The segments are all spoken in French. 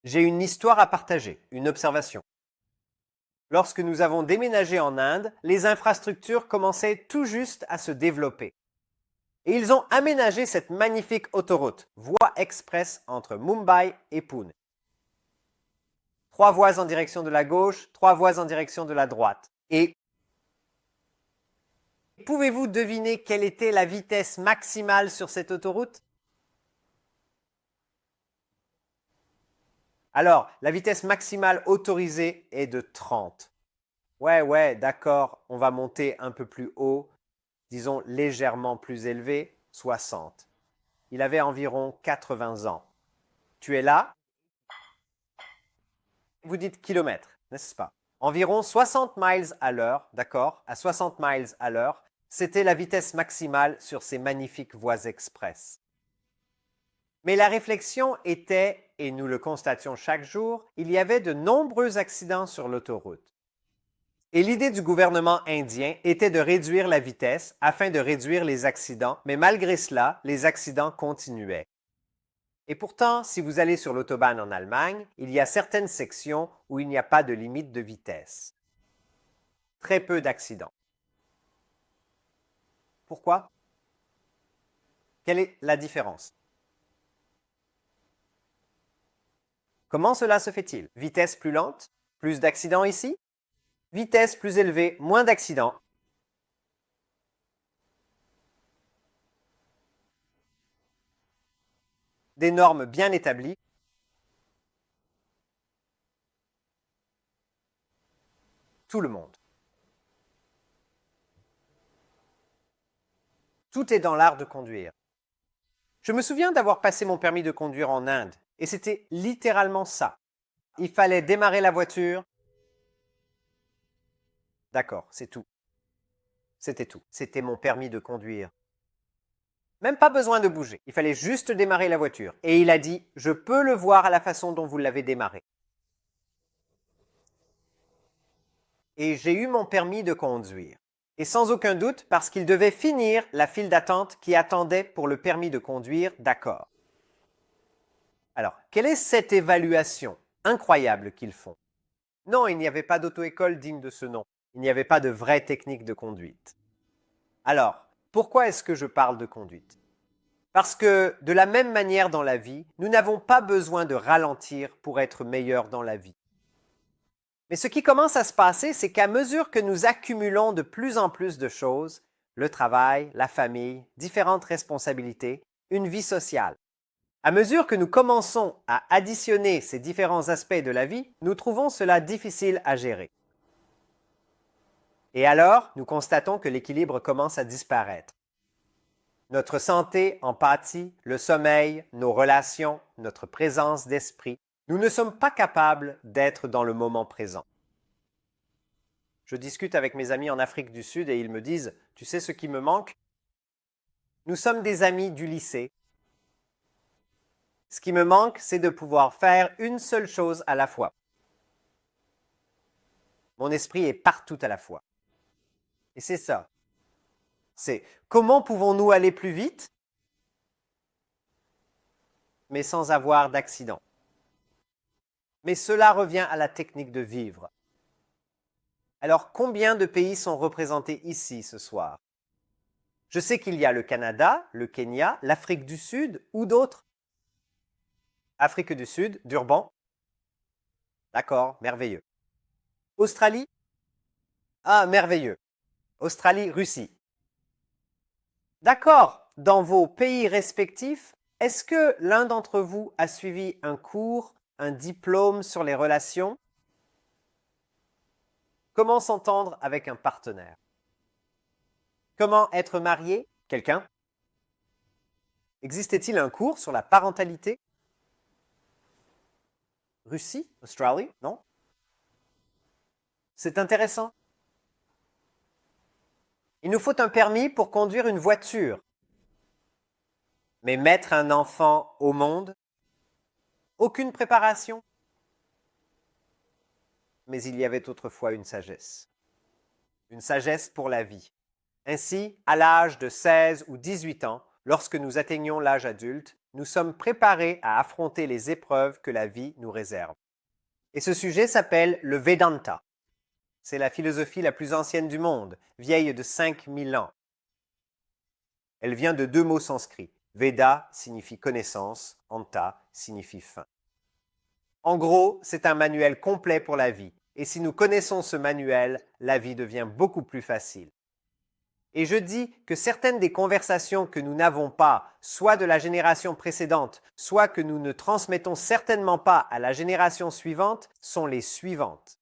J'ai une histoire à partager, une observation. Lorsque nous avons déménagé en Inde, les infrastructures commençaient tout juste à se développer. Et ils ont aménagé cette magnifique autoroute, voie express entre Mumbai et Pune. 3 voies en direction de la gauche, 3 voies en direction de la droite. Et pouvez-vous deviner quelle était la vitesse maximale sur cette autoroute? Alors, la vitesse maximale autorisée est de 30. Ouais, d'accord, on va monter un peu plus haut, disons légèrement plus élevé, 60. Il avait environ 80 ans. Tu es là? Vous dites kilomètres, n'est-ce pas? Environ 60 miles à l'heure, d'accord? À 60 miles à l'heure, c'était la vitesse maximale sur ces magnifiques voies express. Mais la réflexion était, et nous le constations chaque jour, il y avait de nombreux accidents sur l'autoroute. Et l'idée du gouvernement indien était de réduire la vitesse afin de réduire les accidents, mais malgré cela, les accidents continuaient. Et pourtant, si vous allez sur l'autobahn en Allemagne, il y a certaines sections où il n'y a pas de limite de vitesse. Très peu d'accidents. Pourquoi? Quelle est la différence? Comment cela se fait-il? Vitesse plus lente? Plus d'accidents ici? Vitesse plus élevée, moins d'accidents. Des normes bien établies. Tout le monde. Tout est dans l'art de conduire. Je me souviens d'avoir passé mon permis de conduire en Inde, et c'était littéralement ça. Il fallait démarrer la voiture. D'accord, c'est tout. C'était tout. C'était mon permis de conduire. Même pas besoin de bouger. Il fallait juste démarrer la voiture. Et il a dit, je peux le voir à la façon dont vous l'avez démarré. Et j'ai eu mon permis de conduire. Et sans aucun doute, parce qu'il devait finir la file d'attente qui attendait pour le permis de conduire, d'accord. Alors, quelle est cette évaluation incroyable qu'ils font? Non, il n'y avait pas d'auto-école digne de ce nom. Il n'y avait pas de vraie technique de conduite. Alors, pourquoi est-ce que je parle de conduite? Parce que de la même manière dans la vie, nous n'avons pas besoin de ralentir pour être meilleurs dans la vie. Mais ce qui commence à se passer, c'est qu'à mesure que nous accumulons de plus en plus de choses, le travail, la famille, différentes responsabilités, une vie sociale, à mesure que nous commençons à additionner ces différents aspects de la vie, nous trouvons cela difficile à gérer. Et alors, nous constatons que l'équilibre commence à disparaître. Notre santé en pâtit, le sommeil, nos relations, notre présence d'esprit. Nous ne sommes pas capables d'être dans le moment présent. Je discute avec mes amis en Afrique du Sud et ils me disent, tu sais ce qui me manque? Nous sommes des amis du lycée. Ce qui me manque, c'est de pouvoir faire une seule chose à la fois. Mon esprit est partout à la fois. Et c'est ça. C'est comment pouvons-nous aller plus vite, mais sans avoir d'accident. Mais cela revient à la technique de vivre. Alors, combien de pays sont représentés ici ce soir? Je sais qu'il y a le Canada, le Kenya, l'Afrique du Sud ou d'autres. Afrique du Sud, Durban. D'accord, merveilleux. Australie? Ah, merveilleux. Australie, Russie. D'accord, dans vos pays respectifs, est-ce que l'un d'entre vous a suivi un cours, un diplôme sur les relations? Comment s'entendre avec un partenaire? Comment être marié? Quelqu'un? Existait-il un cours sur la parentalité? Russie? Australie? Non? C'est intéressant. Il nous faut un permis pour conduire une voiture. Mais mettre un enfant au monde? Aucune préparation? Mais il y avait autrefois une sagesse pour la vie. Ainsi, à l'âge de 16 ou 18 ans, lorsque nous atteignions l'âge adulte, nous sommes préparés à affronter les épreuves que la vie nous réserve. Et ce sujet s'appelle le Vedanta. C'est la philosophie la plus ancienne du monde, vieille de 5000 ans. Elle vient de 2 mots sanscrits. Veda signifie connaissance, Anta signifie fin. En gros, c'est un manuel complet pour la vie. Et si nous connaissons ce manuel, la vie devient beaucoup plus facile. Et je dis que certaines des conversations que nous n'avons pas, soit de la génération précédente, soit que nous ne transmettons certainement pas à la génération suivante, sont les suivantes.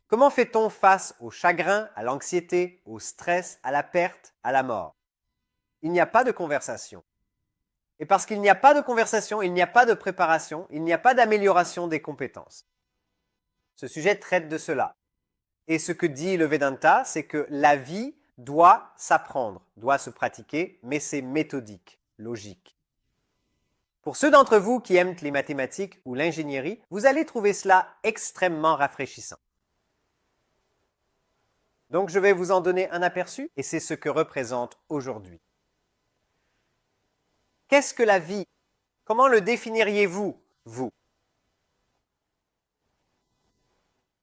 Comment fait-on face au chagrin, à l'anxiété, au stress, à la perte, à la mort? Il n'y a pas de conversation. Et parce qu'il n'y a pas de conversation, il n'y a pas de préparation, il n'y a pas d'amélioration des compétences. Ce sujet traite de cela. Et ce que dit le Vedanta, c'est que la vie doit s'apprendre, doit se pratiquer, mais c'est méthodique, logique. Pour ceux d'entre vous qui aiment les mathématiques ou l'ingénierie, vous allez trouver cela extrêmement rafraîchissant. Donc je vais vous en donner un aperçu, et c'est ce que représente aujourd'hui. Qu'est-ce que la vie? Comment le définiriez-vous, vous?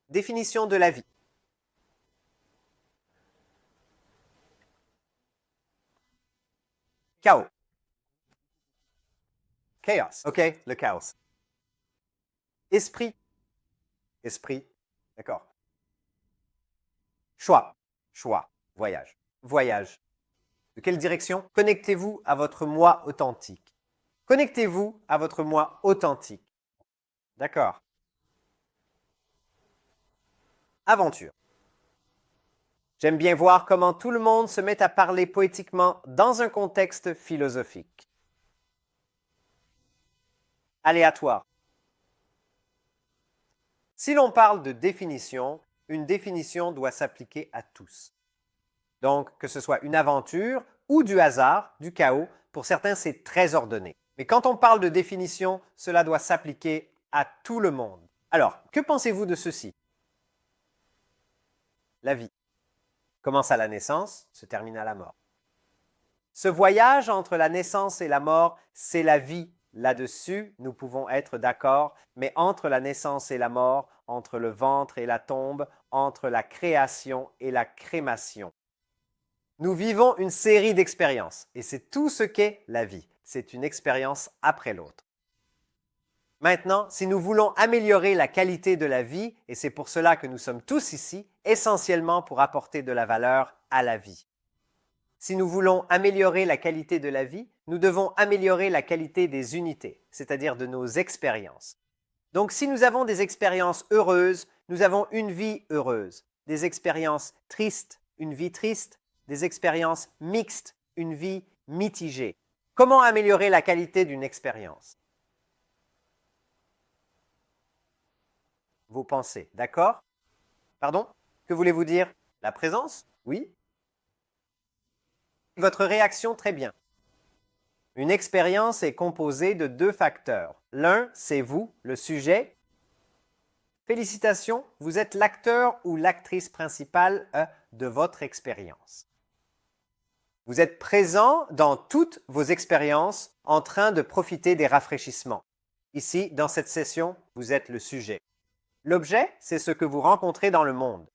Définition de la vie. Chaos. Chaos. OK, le chaos. Esprit. Esprit. D'accord. Choix. Choix. Voyage. Voyage. De quelle direction? Connectez-vous à votre moi authentique. Connectez-vous à votre moi authentique. D'accord. Aventure. J'aime bien voir comment tout le monde se met à parler poétiquement dans un contexte philosophique. Aléatoire. Si l'on parle de définition, une définition doit s'appliquer à tous. Donc, que ce soit une aventure ou du hasard, du chaos, pour certains, c'est très ordonné. Mais quand on parle de définition, cela doit s'appliquer à tout le monde. Alors, que pensez-vous de ceci? La vie commence à la naissance, se termine à la mort. Ce voyage entre la naissance et la mort, c'est la vie. Là-dessus, nous pouvons être d'accord, mais entre la naissance et la mort, entre le ventre et la tombe, entre la création et la crémation, nous vivons une série d'expériences, et c'est tout ce qu'est la vie. C'est une expérience après l'autre. Maintenant, si nous voulons améliorer la qualité de la vie, et c'est pour cela que nous sommes tous ici, essentiellement pour apporter de la valeur à la vie. Si nous voulons améliorer la qualité de la vie, nous devons améliorer la qualité des unités, c'est-à-dire de nos expériences. Donc, si nous avons des expériences heureuses, nous avons une vie heureuse. Des expériences tristes, une vie triste. Des expériences mixtes, une vie mitigée. Comment améliorer la qualité d'une expérience? Vos pensées, d'accord? Pardon? Que voulez-vous dire? La présence? Oui. Votre réaction, très bien. Une expérience est composée de 2 facteurs. L'un, c'est vous, le sujet. Félicitations, vous êtes l'acteur ou l'actrice principale de votre expérience. Vous êtes présent dans toutes vos expériences en train de profiter des rafraîchissements. Ici, dans cette session, vous êtes le sujet. L'objet, c'est ce que vous rencontrez dans le monde.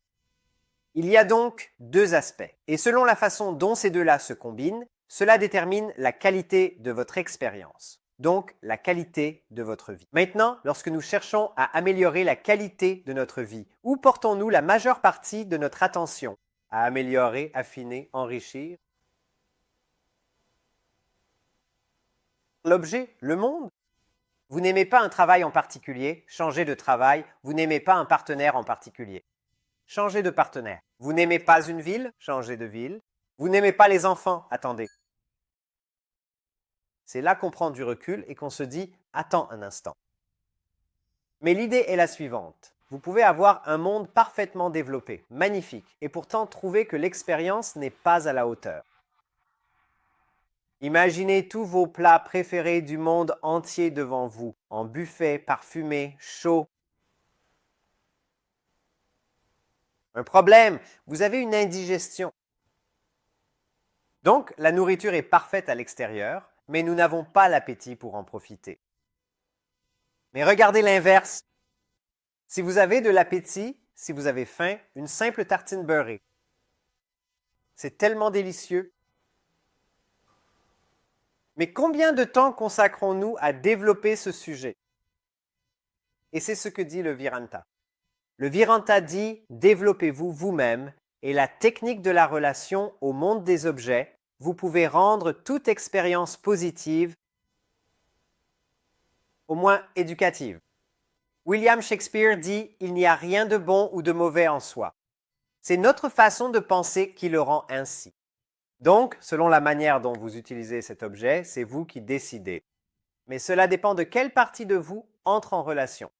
Il y a donc 2 aspects. Et selon la façon dont ces 2-là se combinent, cela détermine la qualité de votre expérience. Donc, la qualité de votre vie. Maintenant, lorsque nous cherchons à améliorer la qualité de notre vie, où portons-nous la majeure partie de notre attention? À améliorer, affiner, enrichir? L'objet, le monde. Vous n'aimez pas un travail en particulier, changez de travail. Vous n'aimez pas un partenaire en particulier, changez de partenaire. Vous n'aimez pas une ville, changez de ville. Vous n'aimez pas les enfants, attendez. C'est là qu'on prend du recul et qu'on se dit « attends un instant ». Mais l'idée est la suivante. Vous pouvez avoir un monde parfaitement développé, magnifique, et pourtant trouver que l'expérience n'est pas à la hauteur. Imaginez tous vos plats préférés du monde entier devant vous, en buffet, parfumé, chaud. Un problème, vous avez une indigestion. Donc, la nourriture est parfaite à l'extérieur, mais nous n'avons pas l'appétit pour en profiter. Mais regardez l'inverse. Si vous avez de l'appétit, si vous avez faim, une simple tartine beurrée. C'est tellement délicieux. Mais combien de temps consacrons-nous à développer ce sujet? Et c'est ce que dit le Viranta. Le Viranta dit « Développez-vous vous-même et la technique de la relation au monde des objets, vous pouvez rendre toute expérience positive, au moins éducative. » William Shakespeare dit « Il n'y a rien de bon ou de mauvais en soi. C'est notre façon de penser qui le rend ainsi. » Donc, selon la manière dont vous utilisez cet objet, c'est vous qui décidez. Mais cela dépend de quelle partie de vous entre en relation.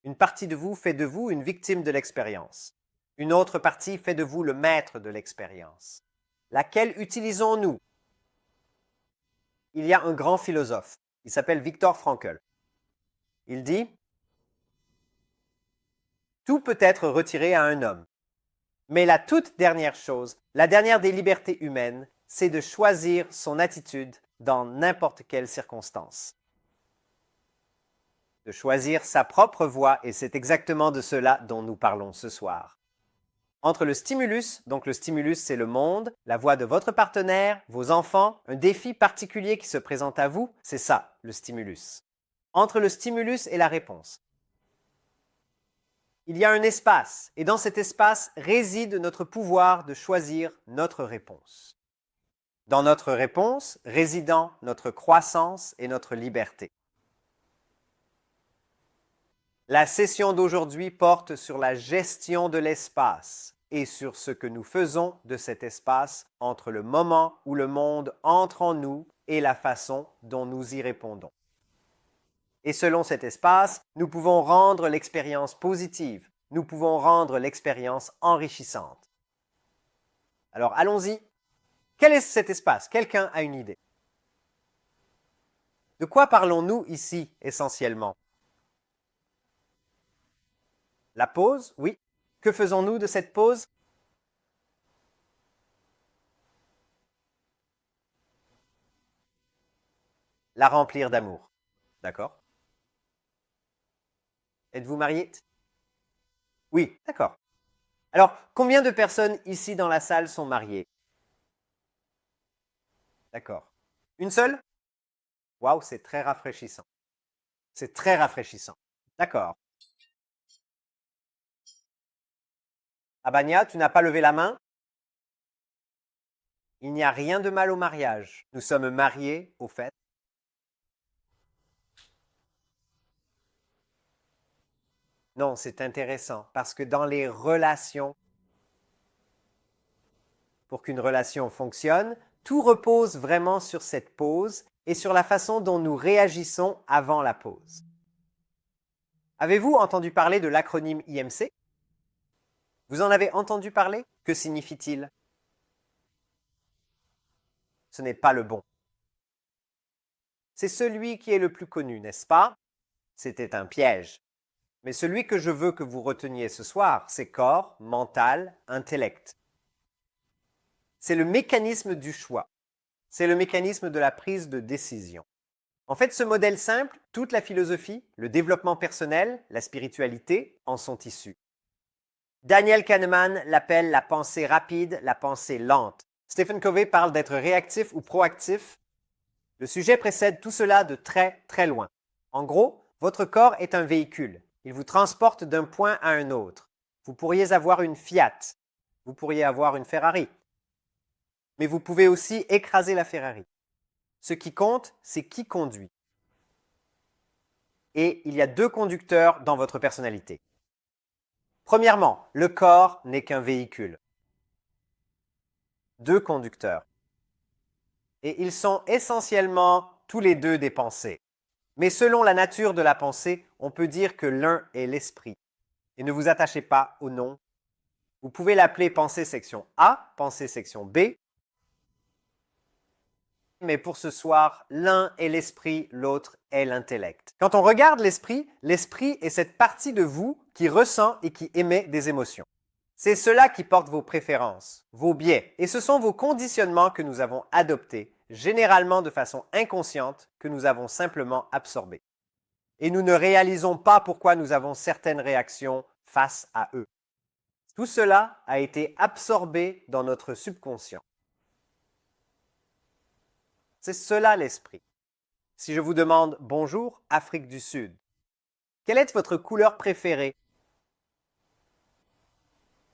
Une partie de vous fait de vous une victime de l'expérience. Une autre partie fait de vous le maître de l'expérience. Laquelle utilisons-nous? Il y a un grand philosophe. Il s'appelle Viktor Frankl. Il dit « Tout peut être retiré à un homme. Mais la toute dernière chose, la dernière des libertés humaines, c'est de choisir son attitude dans n'importe quelle circonstance. De choisir sa propre voie, et c'est exactement de cela dont nous parlons ce soir. Entre le stimulus, donc le stimulus c'est le monde, la voie de votre partenaire, vos enfants, un défi particulier qui se présente à vous, c'est ça, le stimulus. Entre le stimulus et la réponse. Il y a un espace, et dans cet espace réside notre pouvoir de choisir notre réponse. Dans notre réponse résidant notre croissance et notre liberté. La session d'aujourd'hui porte sur la gestion de l'espace et sur ce que nous faisons de cet espace entre le moment où le monde entre en nous et la façon dont nous y répondons. Et selon cet espace, nous pouvons rendre l'expérience positive. Nous pouvons rendre l'expérience enrichissante. Alors, allons-y. Quel est cet espace? Quelqu'un a une idée? De quoi parlons-nous ici, essentiellement? La pause, oui. Que faisons-nous de cette pause? La remplir d'amour. D'accord? Êtes-vous marié? Oui, d'accord. Alors, combien de personnes ici dans la salle sont mariées? D'accord. Une seule? Waouh, c'est très rafraîchissant. C'est très rafraîchissant. D'accord. Abania, tu n'as pas levé la main? Il n'y a rien de mal au mariage. Nous sommes mariés, au fait. Non, c'est intéressant parce que dans les relations, pour qu'une relation fonctionne, tout repose vraiment sur cette pause et sur la façon dont nous réagissons avant la pause. Avez-vous entendu parler de l'acronyme IMC? Vous en avez entendu parler? Que signifie-t-il? Ce n'est pas le bon. C'est celui qui est le plus connu, n'est-ce pas? C'était un piège. Mais celui que je veux que vous reteniez ce soir, c'est corps, mental, intellect. C'est le mécanisme du choix. C'est le mécanisme de la prise de décision. En fait, ce modèle simple, toute la philosophie, le développement personnel, la spiritualité en sont issus. Daniel Kahneman l'appelle la pensée rapide, la pensée lente. Stephen Covey parle d'être réactif ou proactif. Le sujet précède tout cela de très, très loin. En gros, votre corps est un véhicule. Il vous transporte d'un point à un autre. Vous pourriez avoir une Fiat. Vous pourriez avoir une Ferrari. Mais vous pouvez aussi écraser la Ferrari. Ce qui compte, c'est qui conduit. Et il y a deux conducteurs dans votre personnalité. Premièrement, le corps n'est qu'un véhicule. Deux conducteurs. Et ils sont essentiellement tous les deux des pensées. Mais selon la nature de la pensée, on peut dire que l'un est l'esprit. Et ne vous attachez pas au nom. Vous pouvez l'appeler pensée section A, pensée section B. Mais pour ce soir, l'un est l'esprit, l'autre est l'intellect. Quand on regarde l'esprit, l'esprit est cette partie de vous qui ressent et qui émet des émotions. C'est cela qui porte vos préférences, vos biais, et ce sont vos conditionnements que nous avons adoptés, généralement de façon inconsciente, que nous avons simplement absorbés. Et nous ne réalisons pas pourquoi nous avons certaines réactions face à eux. Tout cela a été absorbé dans notre subconscient. C'est cela l'esprit. Si je vous demande « Bonjour, Afrique du Sud », quelle est votre couleur préférée?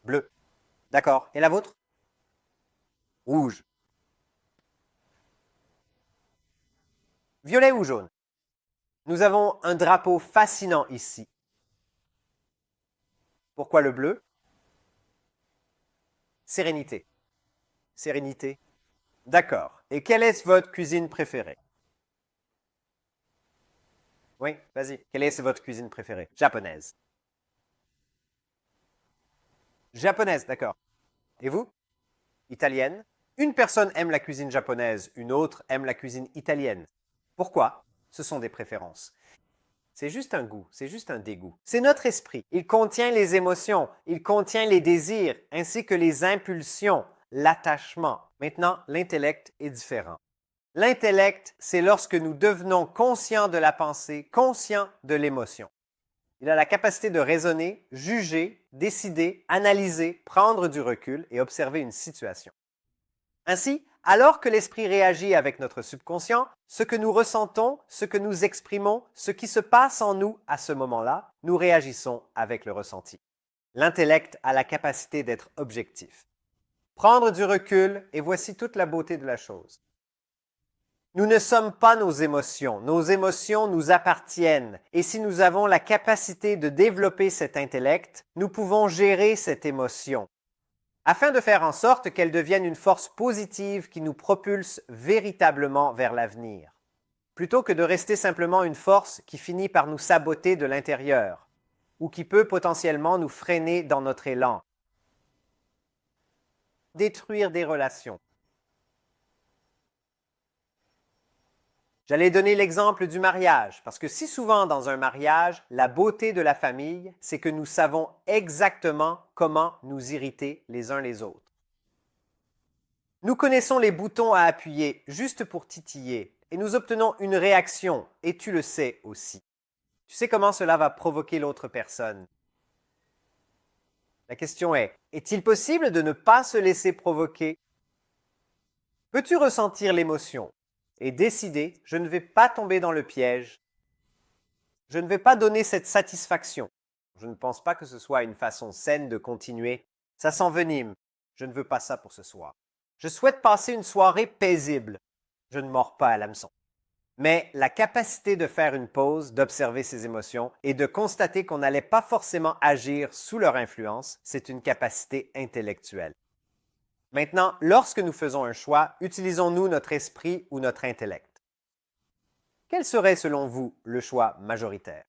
Bleu. D'accord. Et la vôtre? Rouge. Violet ou jaune? Nous avons un drapeau fascinant ici. Pourquoi le bleu? Sérénité. Sérénité. D'accord. Et quelle est votre cuisine préférée? Oui, vas-y. Quelle est votre cuisine préférée? Japonaise. Japonaise, d'accord. Et vous? Italienne? Une personne aime la cuisine japonaise, une autre aime la cuisine italienne. Pourquoi? Ce sont des préférences. C'est juste un goût, c'est juste un dégoût. C'est notre esprit. Il contient les émotions, il contient les désirs, ainsi que les impulsions, l'attachement. Maintenant, l'intellect est différent. L'intellect, c'est lorsque nous devenons conscients de la pensée, conscients de l'émotion. Il a la capacité de raisonner, juger, décider, analyser, prendre du recul et observer une situation. Ainsi, alors que l'esprit réagit avec notre subconscient, ce que nous ressentons, ce que nous exprimons, ce qui se passe en nous à ce moment-là, nous réagissons avec le ressenti. L'intellect a la capacité d'être objectif. Prendre du recul, et voici toute la beauté de la chose. Nous ne sommes pas nos émotions nous appartiennent, et si nous avons la capacité de développer cet intellect, nous pouvons gérer cette émotion, afin de faire en sorte qu'elle devienne une force positive qui nous propulse véritablement vers l'avenir, plutôt que de rester simplement une force qui finit par nous saboter de l'intérieur, ou qui peut potentiellement nous freiner dans notre élan, détruire des relations. J'allais donner l'exemple du mariage, parce que si souvent dans un mariage, la beauté de la famille, c'est que nous savons exactement comment nous irriter les uns les autres. Nous connaissons les boutons à appuyer juste pour titiller, et nous obtenons une réaction, et tu le sais aussi. Tu sais comment cela va provoquer l'autre personne. La question est-il possible de ne pas se laisser provoquer? Peux-tu ressentir l'émotion et décider, je ne vais pas tomber dans le piège, je ne vais pas donner cette satisfaction. Je ne pense pas que ce soit une façon saine de continuer. Ça s'envenime. Je ne veux pas ça pour ce soir. Je souhaite passer une soirée paisible. Je ne mords pas à l'hameçon. Mais la capacité de faire une pause, d'observer ses émotions et de constater qu'on n'allait pas forcément agir sous leur influence, c'est une capacité intellectuelle. Maintenant, lorsque nous faisons un choix, utilisons-nous notre esprit ou notre intellect? Quel serait, selon vous, le choix majoritaire?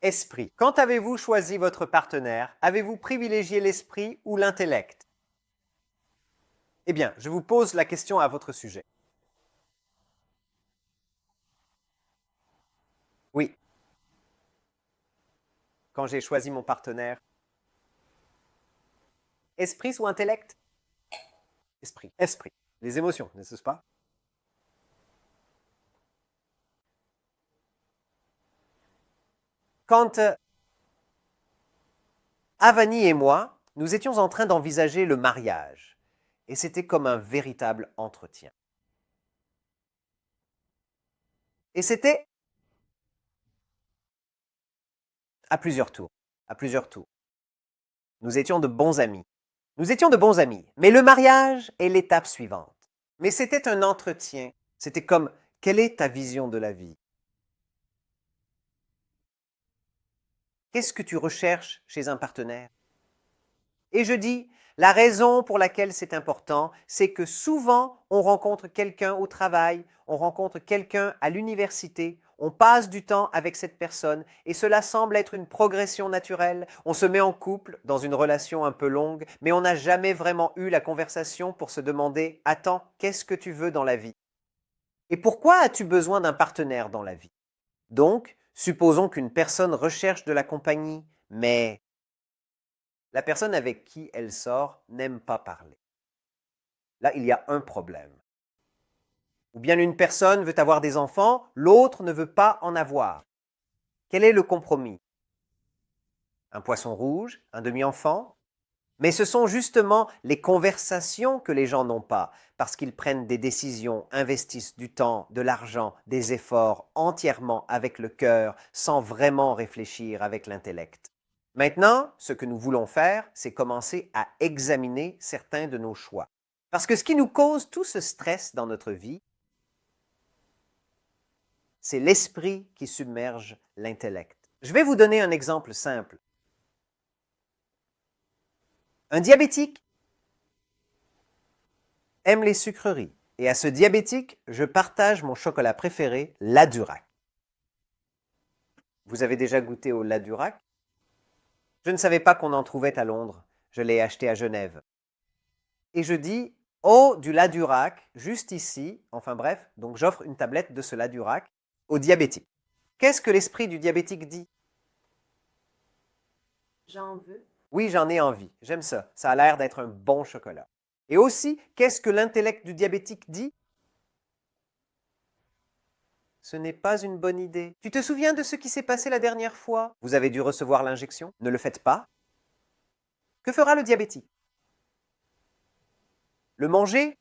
Esprit. Quand avez-vous choisi votre partenaire, avez-vous privilégié l'esprit ou l'intellect? Eh bien, je vous pose la question à votre sujet. Oui. Quand j'ai choisi mon partenaire, esprit ou intellect? Esprit. Esprit. Les émotions, n'est-ce pas? Quand Avani et moi, nous étions en train d'envisager le mariage, et c'était comme un véritable entretien. Et c'était à plusieurs tours, à plusieurs tours. Nous étions de bons amis. Nous étions de bons amis, mais le mariage est l'étape suivante. Mais c'était un entretien. C'était comme, quelle est ta vision de la vie? Qu'est-ce que tu recherches chez un partenaire? Et je dis, la raison pour laquelle c'est important, c'est que souvent, on rencontre quelqu'un au travail, on rencontre quelqu'un à l'université, on passe du temps avec cette personne et cela semble être une progression naturelle. On se met en couple dans une relation un peu longue, mais on n'a jamais vraiment eu la conversation pour se demander « Attends, qu'est-ce que tu veux dans la vie? Et pourquoi as-tu besoin d'un partenaire dans la vie ?» Donc, supposons qu'une personne recherche de la compagnie, mais la personne avec qui elle sort n'aime pas parler. Là, il y a un problème. Ou bien une personne veut avoir des enfants, l'autre ne veut pas en avoir. Quel est le compromis? Un poisson rouge, un demi-enfant? Mais ce sont justement les conversations que les gens n'ont pas, parce qu'ils prennent des décisions, investissent du temps, de l'argent, des efforts entièrement avec le cœur, sans vraiment réfléchir avec l'intellect. Maintenant, ce que nous voulons faire, c'est commencer à examiner certains de nos choix. Parce que ce qui nous cause tout ce stress dans notre vie, c'est l'esprit qui submerge l'intellect. Je vais vous donner un exemple simple. Un diabétique aime les sucreries. Et à ce diabétique, je partage mon chocolat préféré, la Durac. Vous avez déjà goûté au la Durac? Je ne savais pas qu'on en trouvait à Londres. Je l'ai acheté à Genève. Et je dis, oh, du la Durac, juste ici. Enfin bref, donc j'offre une tablette de ce la Durac au diabétique. Qu'est-ce que l'esprit du diabétique dit? J'en veux. Oui, j'en ai envie. J'aime ça. Ça a l'air d'être un bon chocolat. Et aussi, qu'est-ce que l'intellect du diabétique dit? Ce n'est pas une bonne idée. Tu te souviens de ce qui s'est passé la dernière fois? Vous avez dû recevoir l'injection. Ne le faites pas. Que fera le diabétique? Le manger?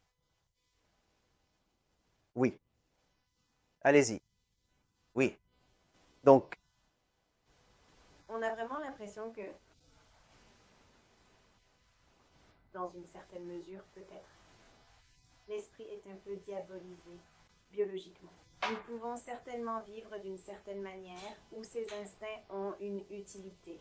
Oui. Allez-y. Oui. Donc, On a vraiment l'impression que, dans une certaine mesure peut-être, l'esprit est un peu diabolisé, biologiquement. Nous pouvons certainement vivre d'une certaine manière où ces instincts ont une utilité.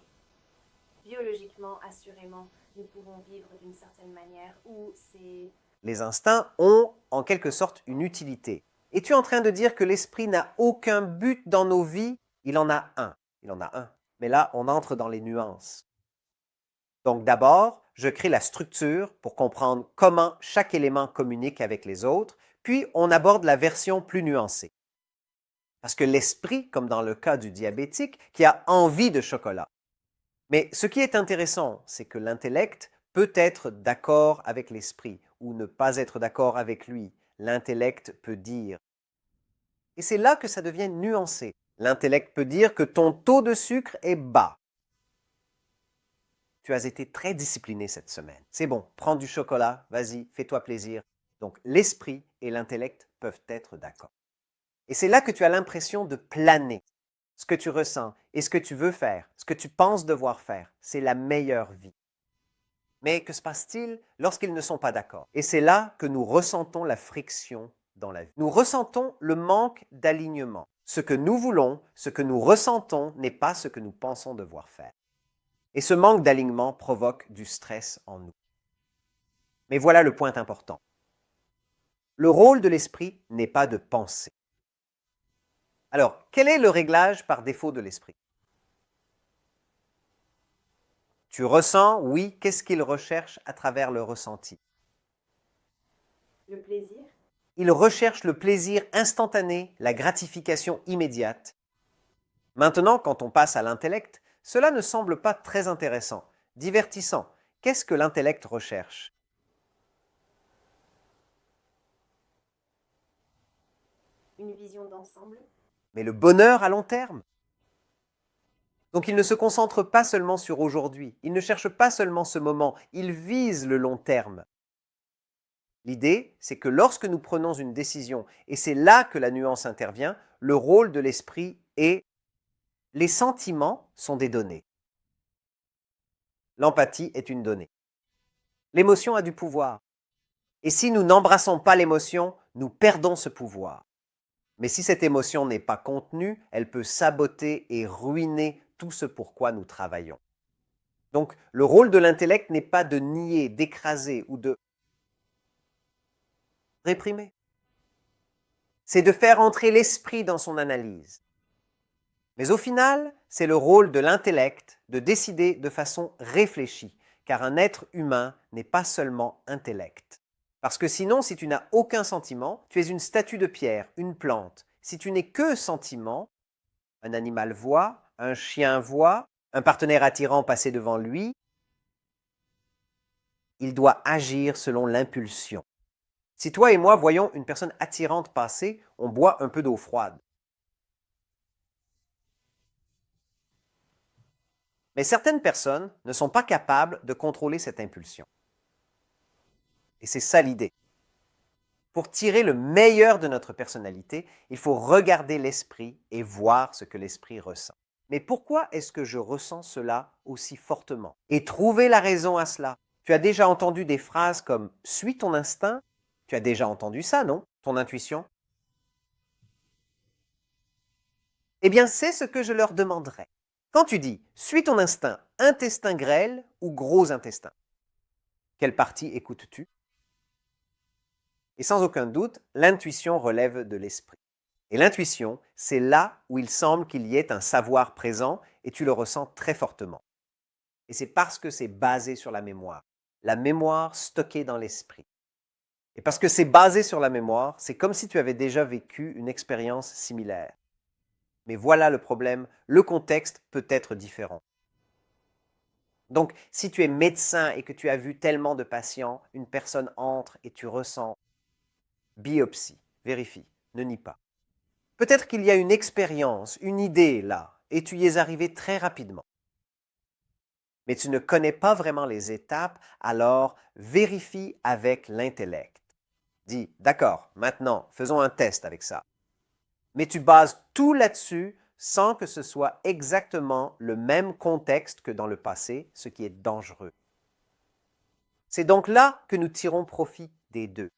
Biologiquement, assurément, nous pouvons vivre d'une certaine manière où c'est... les instincts ont en quelque sorte une utilité. Es-tu en train de dire que l'esprit n'a aucun but dans nos vies? Il en a un. Il en a un. Mais là, on entre dans les nuances. Donc d'abord, je crée la structure pour comprendre comment chaque élément communique avec les autres, puis on aborde la version plus nuancée. Parce que l'esprit, comme dans le cas du diabétique, qui a envie de chocolat. Mais ce qui est intéressant, c'est que l'intellect peut être d'accord avec l'esprit ou ne pas être d'accord avec lui. L'intellect peut dire. Et c'est là que ça devient nuancé. L'intellect peut dire que ton taux de sucre est bas. Tu as été très discipliné cette semaine. C'est bon, prends du chocolat, vas-y, fais-toi plaisir. Donc l'esprit et l'intellect peuvent être d'accord. Et c'est là que tu as l'impression de planer. Ce que tu ressens et ce que tu veux faire, ce que tu penses devoir faire, c'est la meilleure vie. Mais que se passe-t-il lorsqu'ils ne sont pas d'accord? Et c'est là que nous ressentons la friction dans la vie. Nous ressentons le manque d'alignement. Ce que nous voulons, ce que nous ressentons n'est pas ce que nous pensons devoir faire. Et ce manque d'alignement provoque du stress en nous. Mais voilà le point important. Le rôle de l'esprit n'est pas de penser. Alors, quel est le réglage par défaut de l'esprit? Tu ressens, oui, qu'est-ce qu'il recherche à travers le ressenti? Le plaisir? Il recherche le plaisir instantané, la gratification immédiate. Maintenant, quand on passe à l'intellect, cela ne semble pas très intéressant, divertissant. Qu'est-ce que l'intellect recherche? Une vision d'ensemble? Mais le bonheur à long terme. Donc il ne se concentre pas seulement sur aujourd'hui, il ne cherche pas seulement ce moment, il vise le long terme. L'idée, c'est que lorsque nous prenons une décision, et c'est là que la nuance intervient, le rôle de l'esprit est les sentiments sont des données. L'empathie est une donnée. L'émotion a du pouvoir. Et si nous n'embrassons pas l'émotion, nous perdons ce pouvoir. Mais si cette émotion n'est pas contenue, elle peut saboter et ruiner tout ce pour quoi nous travaillons. Donc, le rôle de l'intellect n'est pas de nier, d'écraser ou de réprimer. C'est de faire entrer l'esprit dans son analyse. Mais au final, c'est le rôle de l'intellect de décider de façon réfléchie, car un être humain n'est pas seulement intellect. Parce que sinon, si tu n'as aucun sentiment, tu es une statue de pierre, une plante. Si tu n'es que sentiment, un animal voit, un chien voit, un partenaire attirant passer devant lui, il doit agir selon l'impulsion. Si toi et moi voyons une personne attirante passer, on boit un peu d'eau froide. Mais certaines personnes ne sont pas capables de contrôler cette impulsion. Et c'est ça l'idée. Pour tirer le meilleur de notre personnalité, il faut regarder l'esprit et voir ce que l'esprit ressent. Mais pourquoi est-ce que je ressens cela aussi fortement? Et trouver la raison à cela. Tu as déjà entendu des phrases comme « suis ton instinct ». Tu as déjà entendu ça, non? Ton intuition? Eh bien, c'est ce que je leur demanderais. Quand tu dis « suis ton instinct, intestin grêle ou gros intestin », quelle partie écoutes-tu? Et sans aucun doute, l'intuition relève de l'esprit. Et l'intuition, c'est là où il semble qu'il y ait un savoir présent et tu le ressens très fortement. Et c'est parce que c'est basé sur la mémoire stockée dans l'esprit. Et parce que c'est basé sur la mémoire, c'est comme si tu avais déjà vécu une expérience similaire. Mais voilà le problème, le contexte peut être différent. Donc, si tu es médecin et que tu as vu tellement de patients, une personne entre et tu ressens biopsie, vérifie, ne nie pas. Peut-être qu'il y a une expérience, une idée là, et tu y es arrivé très rapidement. Mais tu ne connais pas vraiment les étapes, alors vérifie avec l'intellect. Dis, d'accord, maintenant, faisons un test avec ça. Mais tu bases tout là-dessus sans que ce soit exactement le même contexte que dans le passé, ce qui est dangereux. C'est donc là que nous tirons profit des deux.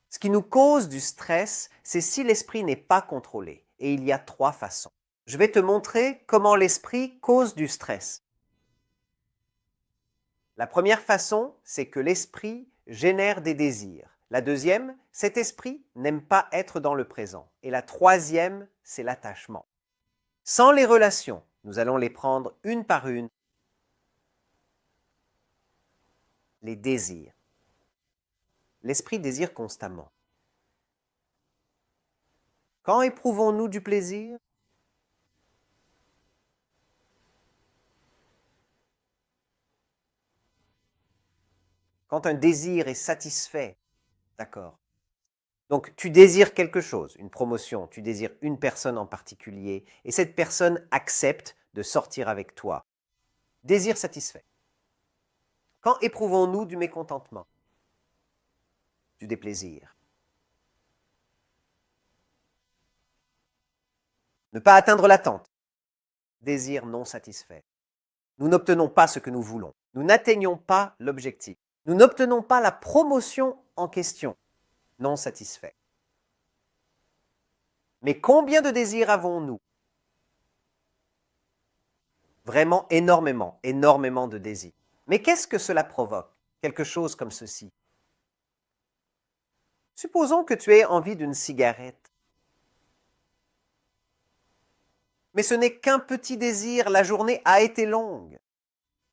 Ce qui nous cause du stress, c'est si l'esprit n'est pas contrôlé. Et il y a 3 façons. Je vais te montrer comment l'esprit cause du stress. La première façon, c'est que l'esprit génère des désirs. La deuxième, cet esprit n'aime pas être dans le présent. Et la troisième, c'est l'attachement. Sans les relations, nous allons les prendre une par une. Les désirs. L'esprit désire constamment. Quand éprouvons-nous du plaisir? Quand un désir est satisfait, d'accord. Donc, tu désires quelque chose, une promotion, tu désires une personne en particulier, et cette personne accepte de sortir avec toi. Désir satisfait. Quand éprouvons-nous du mécontentement? Du déplaisir. Ne pas atteindre l'attente. Désir non satisfait. Nous n'obtenons pas ce que nous voulons. Nous n'atteignons pas l'objectif. Nous n'obtenons pas la promotion en question. Non satisfait. Mais combien de désirs avons-nous? Vraiment énormément, énormément de désirs. Mais qu'est-ce que cela provoque? Quelque chose comme ceci. Supposons que tu aies envie d'une cigarette. Mais ce n'est qu'un petit désir, la journée a été longue.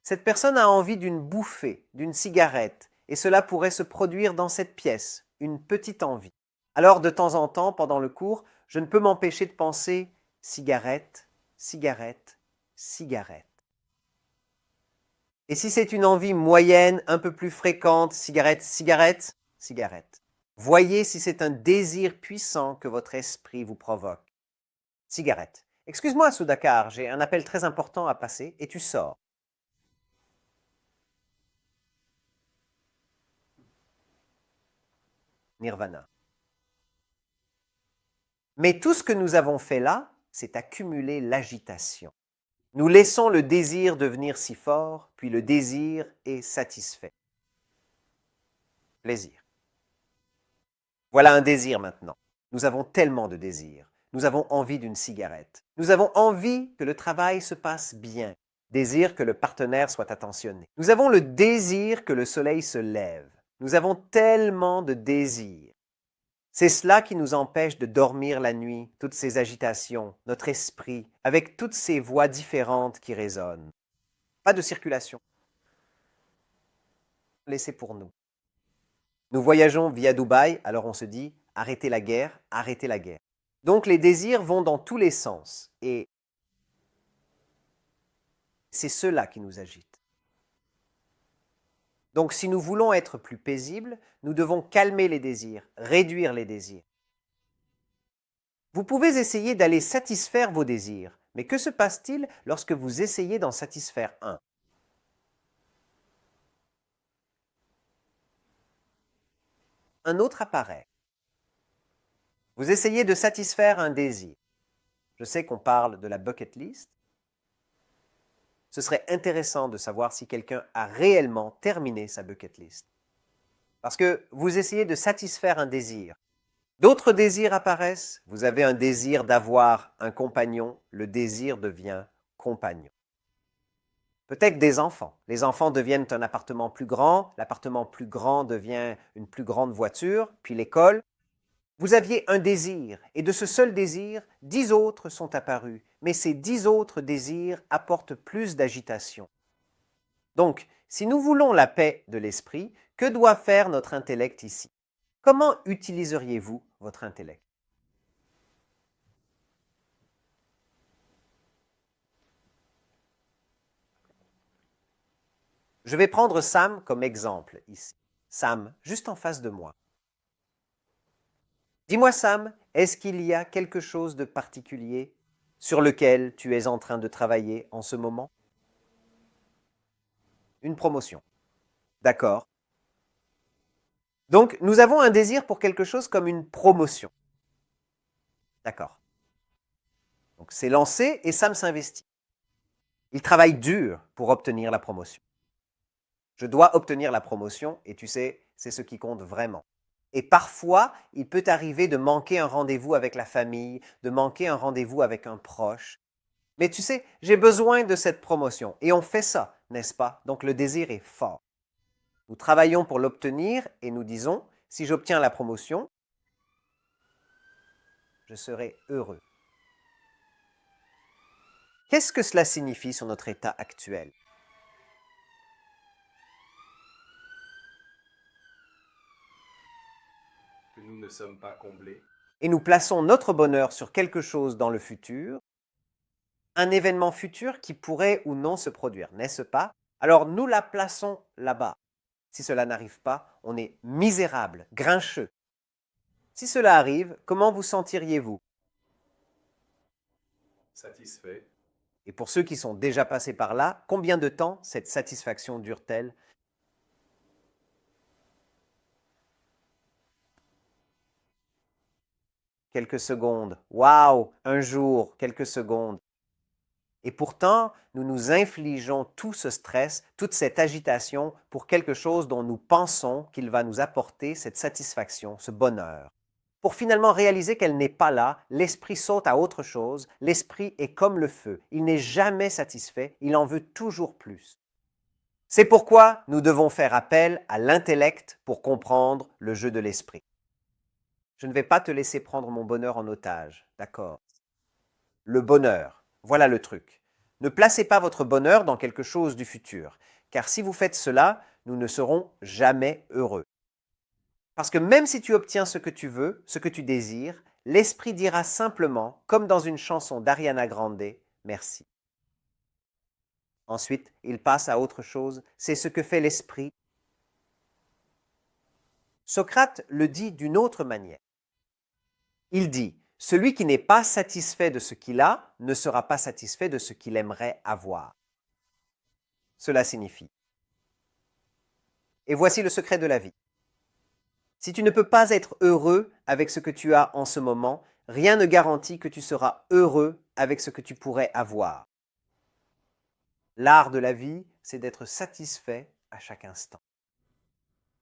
Cette personne a envie d'une bouffée, d'une cigarette, et cela pourrait se produire dans cette pièce, une petite envie. Alors, de temps en temps, pendant le cours, je ne peux m'empêcher de penser cigarette, cigarette, cigarette. Et si c'est une envie moyenne, un peu plus fréquente, cigarette, cigarette, cigarette. Voyez si c'est un désir puissant que votre esprit vous provoque. Cigarette. Excuse-moi, Sudhakar, j'ai un appel très important à passer et tu sors. Nirvana. Mais tout ce que nous avons fait là, c'est accumuler l'agitation. Nous laissons le désir devenir si fort, puis le désir est satisfait. Plaisir. Voilà un désir maintenant. Nous avons tellement de désirs. Nous avons envie d'une cigarette. Nous avons envie que le travail se passe bien. Désir que le partenaire soit attentionné. Nous avons le désir que le soleil se lève. Nous avons tellement de désirs. C'est cela qui nous empêche de dormir la nuit, toutes ces agitations, notre esprit, avec toutes ces voix différentes qui résonnent. Pas de circulation. Laissez pour nous. Nous voyageons via Dubaï, alors on se dit « arrêtez la guerre, arrêtez la guerre ». Donc les désirs vont dans tous les sens et c'est cela qui nous agite. Donc si nous voulons être plus paisibles, nous devons calmer les désirs, réduire les désirs. Vous pouvez essayer d'aller satisfaire vos désirs, mais que se passe-t-il lorsque vous essayez d'en satisfaire un? Un autre apparaît. Vous essayez de satisfaire un désir. Je sais qu'on parle de la bucket list. Ce serait intéressant de savoir si quelqu'un a réellement terminé sa bucket list. Parce que vous essayez de satisfaire un désir. D'autres désirs apparaissent. Vous avez un désir d'avoir un compagnon. Le désir devient compagnon. Peut-être des enfants. Les enfants deviennent un appartement plus grand. L'appartement plus grand devient une plus grande voiture, puis l'école. Vous aviez un désir, et de ce seul désir, 10 autres sont apparus. Mais ces 10 autres désirs apportent plus d'agitation. Donc, si nous voulons la paix de l'esprit, que doit faire notre intellect ici? Comment utiliseriez-vous votre intellect? Je vais prendre Sam comme exemple ici. Sam, juste en face de moi. Dis-moi Sam, est-ce qu'il y a quelque chose de particulier sur lequel tu es en train de travailler en ce moment? Une promotion. D'accord. Donc, nous avons un désir pour quelque chose comme une promotion. D'accord. Donc, c'est lancé et Sam s'investit. Il travaille dur pour obtenir la promotion. Je dois obtenir la promotion et tu sais, c'est ce qui compte vraiment. Et parfois, il peut arriver de manquer un rendez-vous avec la famille, de manquer un rendez-vous avec un proche. Mais tu sais, j'ai besoin de cette promotion. Et on fait ça, n'est-ce pas? Donc le désir est fort. Nous travaillons pour l'obtenir et nous disons, si j'obtiens la promotion, je serai heureux. Qu'est-ce que cela signifie sur notre état actuel? Que nous ne sommes pas comblés. Et nous plaçons notre bonheur sur quelque chose dans le futur, un événement futur qui pourrait ou non se produire, n'est-ce pas? Alors nous la plaçons là-bas. Si cela n'arrive pas, on est misérable, grincheux. Si cela arrive, comment vous sentiriez-vous? Satisfait. Et pour ceux qui sont déjà passés par là, combien de temps cette satisfaction dure-t-elle? Quelques secondes. Waouh! Un jour, quelques secondes. Et pourtant, nous nous infligeons tout ce stress, toute cette agitation pour quelque chose dont nous pensons qu'il va nous apporter cette satisfaction, ce bonheur. Pour finalement réaliser qu'elle n'est pas là, l'esprit saute à autre chose, l'esprit est comme le feu, il n'est jamais satisfait, il en veut toujours plus. C'est pourquoi nous devons faire appel à l'intellect pour comprendre le jeu de l'esprit. Je ne vais pas te laisser prendre mon bonheur en otage, d'accord? Le bonheur, voilà le truc. Ne placez pas votre bonheur dans quelque chose du futur, car si vous faites cela, nous ne serons jamais heureux. Parce que même si tu obtiens ce que tu veux, ce que tu désires, l'esprit dira simplement, comme dans une chanson d'Ariana Grande, merci. Ensuite, il passe à autre chose, c'est ce que fait l'esprit. Socrate le dit d'une autre manière. Il dit, celui qui n'est pas satisfait de ce qu'il a ne sera pas satisfait de ce qu'il aimerait avoir. Cela signifie. Et voici le secret de la vie. Si tu ne peux pas être heureux avec ce que tu as en ce moment, rien ne garantit que tu seras heureux avec ce que tu pourrais avoir. L'art de la vie, c'est d'être satisfait à chaque instant.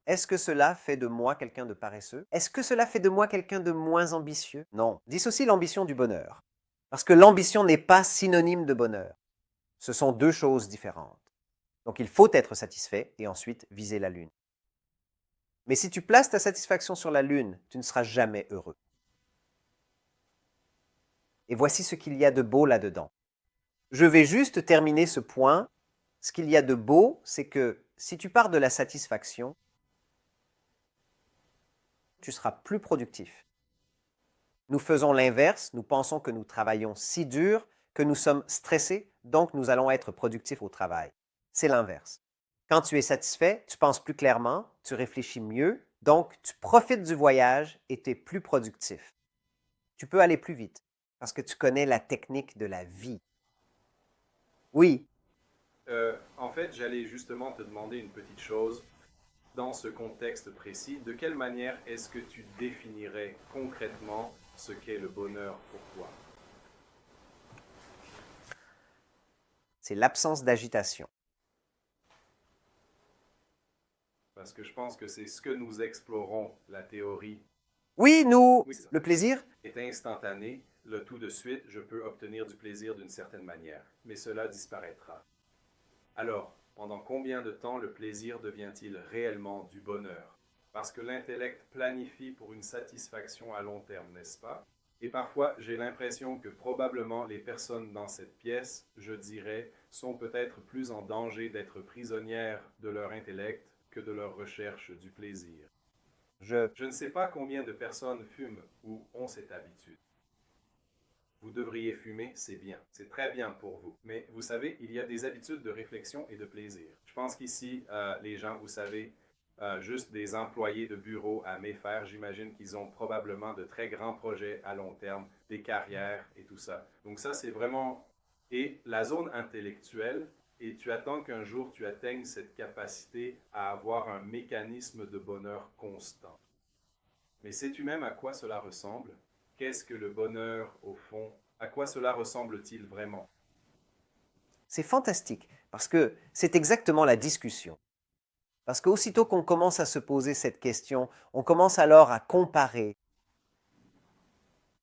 Est-ce que cela fait de moi quelqu'un de paresseux? Est-ce que cela fait de moi quelqu'un de moins ambitieux? Non. Dissocie l'ambition du bonheur. Parce que l'ambition n'est pas synonyme de bonheur. Ce sont deux choses différentes. Donc il faut être satisfait et ensuite viser la lune. Mais si tu places ta satisfaction sur la lune, tu ne seras jamais heureux. Et voici ce qu'il y a de beau là-dedans. Je vais juste terminer ce point. Ce qu'il y a de beau, c'est que si tu pars de la satisfaction, tu seras plus productif. Nous faisons l'inverse, nous pensons que nous travaillons si dur, que nous sommes stressés, donc nous allons être productifs au travail. C'est l'inverse. Quand tu es satisfait, tu penses plus clairement, tu réfléchis mieux, donc tu profites du voyage et tu es plus productif. Tu peux aller plus vite parce que tu connais la technique de la vie. Oui, En fait, j'allais justement te demander une petite chose. Dans ce contexte précis, de quelle manière est-ce que tu définirais concrètement ce qu'est le bonheur pour toi? c'est l'absence d'agitation. Parce que je pense que c'est ce que nous explorons, la théorie. Oui, nous, Oui, c'est ça. le plaisir, Est instantané, le tout de suite, je peux obtenir du plaisir d'une certaine manière, mais cela disparaîtra. Alors, pendant combien de temps le plaisir devient-il réellement du bonheur? Parce que l'intellect planifie pour une satisfaction à long terme, n'est-ce pas? Et parfois, j'ai l'impression que probablement les personnes dans cette pièce, je dirais, sont peut-être plus en danger d'être prisonnières de leur intellect que de leur recherche du plaisir. je... Je ne sais pas combien de personnes fument ou ont cette habitude. Vous devriez fumer, c'est bien. C'est très bien pour vous. Mais vous savez, il y a des habitudes de réflexion et de plaisir. Je pense qu'ici, les gens, vous savez, juste des employés de bureau à méfaire, j'imagine qu'ils ont probablement de très grands projets à long terme, des carrières et tout ça. Donc ça, c'est vraiment... Et la zone intellectuelle, et tu attends qu'un jour tu atteignes cette capacité à avoir un mécanisme de bonheur constant. Mais sais-tu même à quoi cela ressemble? Qu'est-ce que le bonheur, au fond? À quoi cela ressemble-t-il vraiment? C'est fantastique parce que c'est exactement la discussion. Parce qu'aussitôt qu'on commence à se poser cette question, on commence alors à comparer.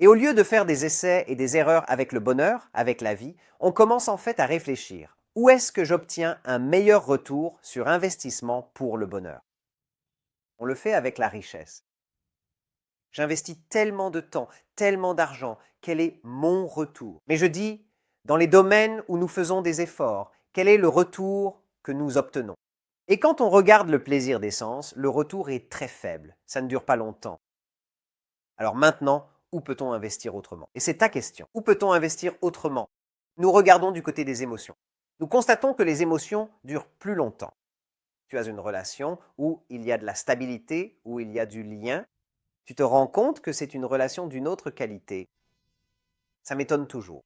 Et au lieu de faire des essais et des erreurs avec le bonheur, avec la vie, on commence en fait à réfléchir. Où est-ce que j'obtiens un meilleur retour sur investissement pour le bonheur? On le fait avec la richesse. J'investis tellement de temps, tellement d'argent, quel est mon retour? Mais je dis, dans les domaines où nous faisons des efforts, quel est le retour que nous obtenons? Et quand on regarde le plaisir des sens, le retour est très faible, ça ne dure pas longtemps. Alors maintenant, où peut-on investir autrement? Et c'est ta question. Où peut-on investir autrement? Nous regardons du côté des émotions. Nous constatons que les émotions durent plus longtemps. Tu as une relation où il y a de la stabilité, où il y a du lien. Tu te rends compte que c'est une relation d'une autre qualité. Ça m'étonne toujours.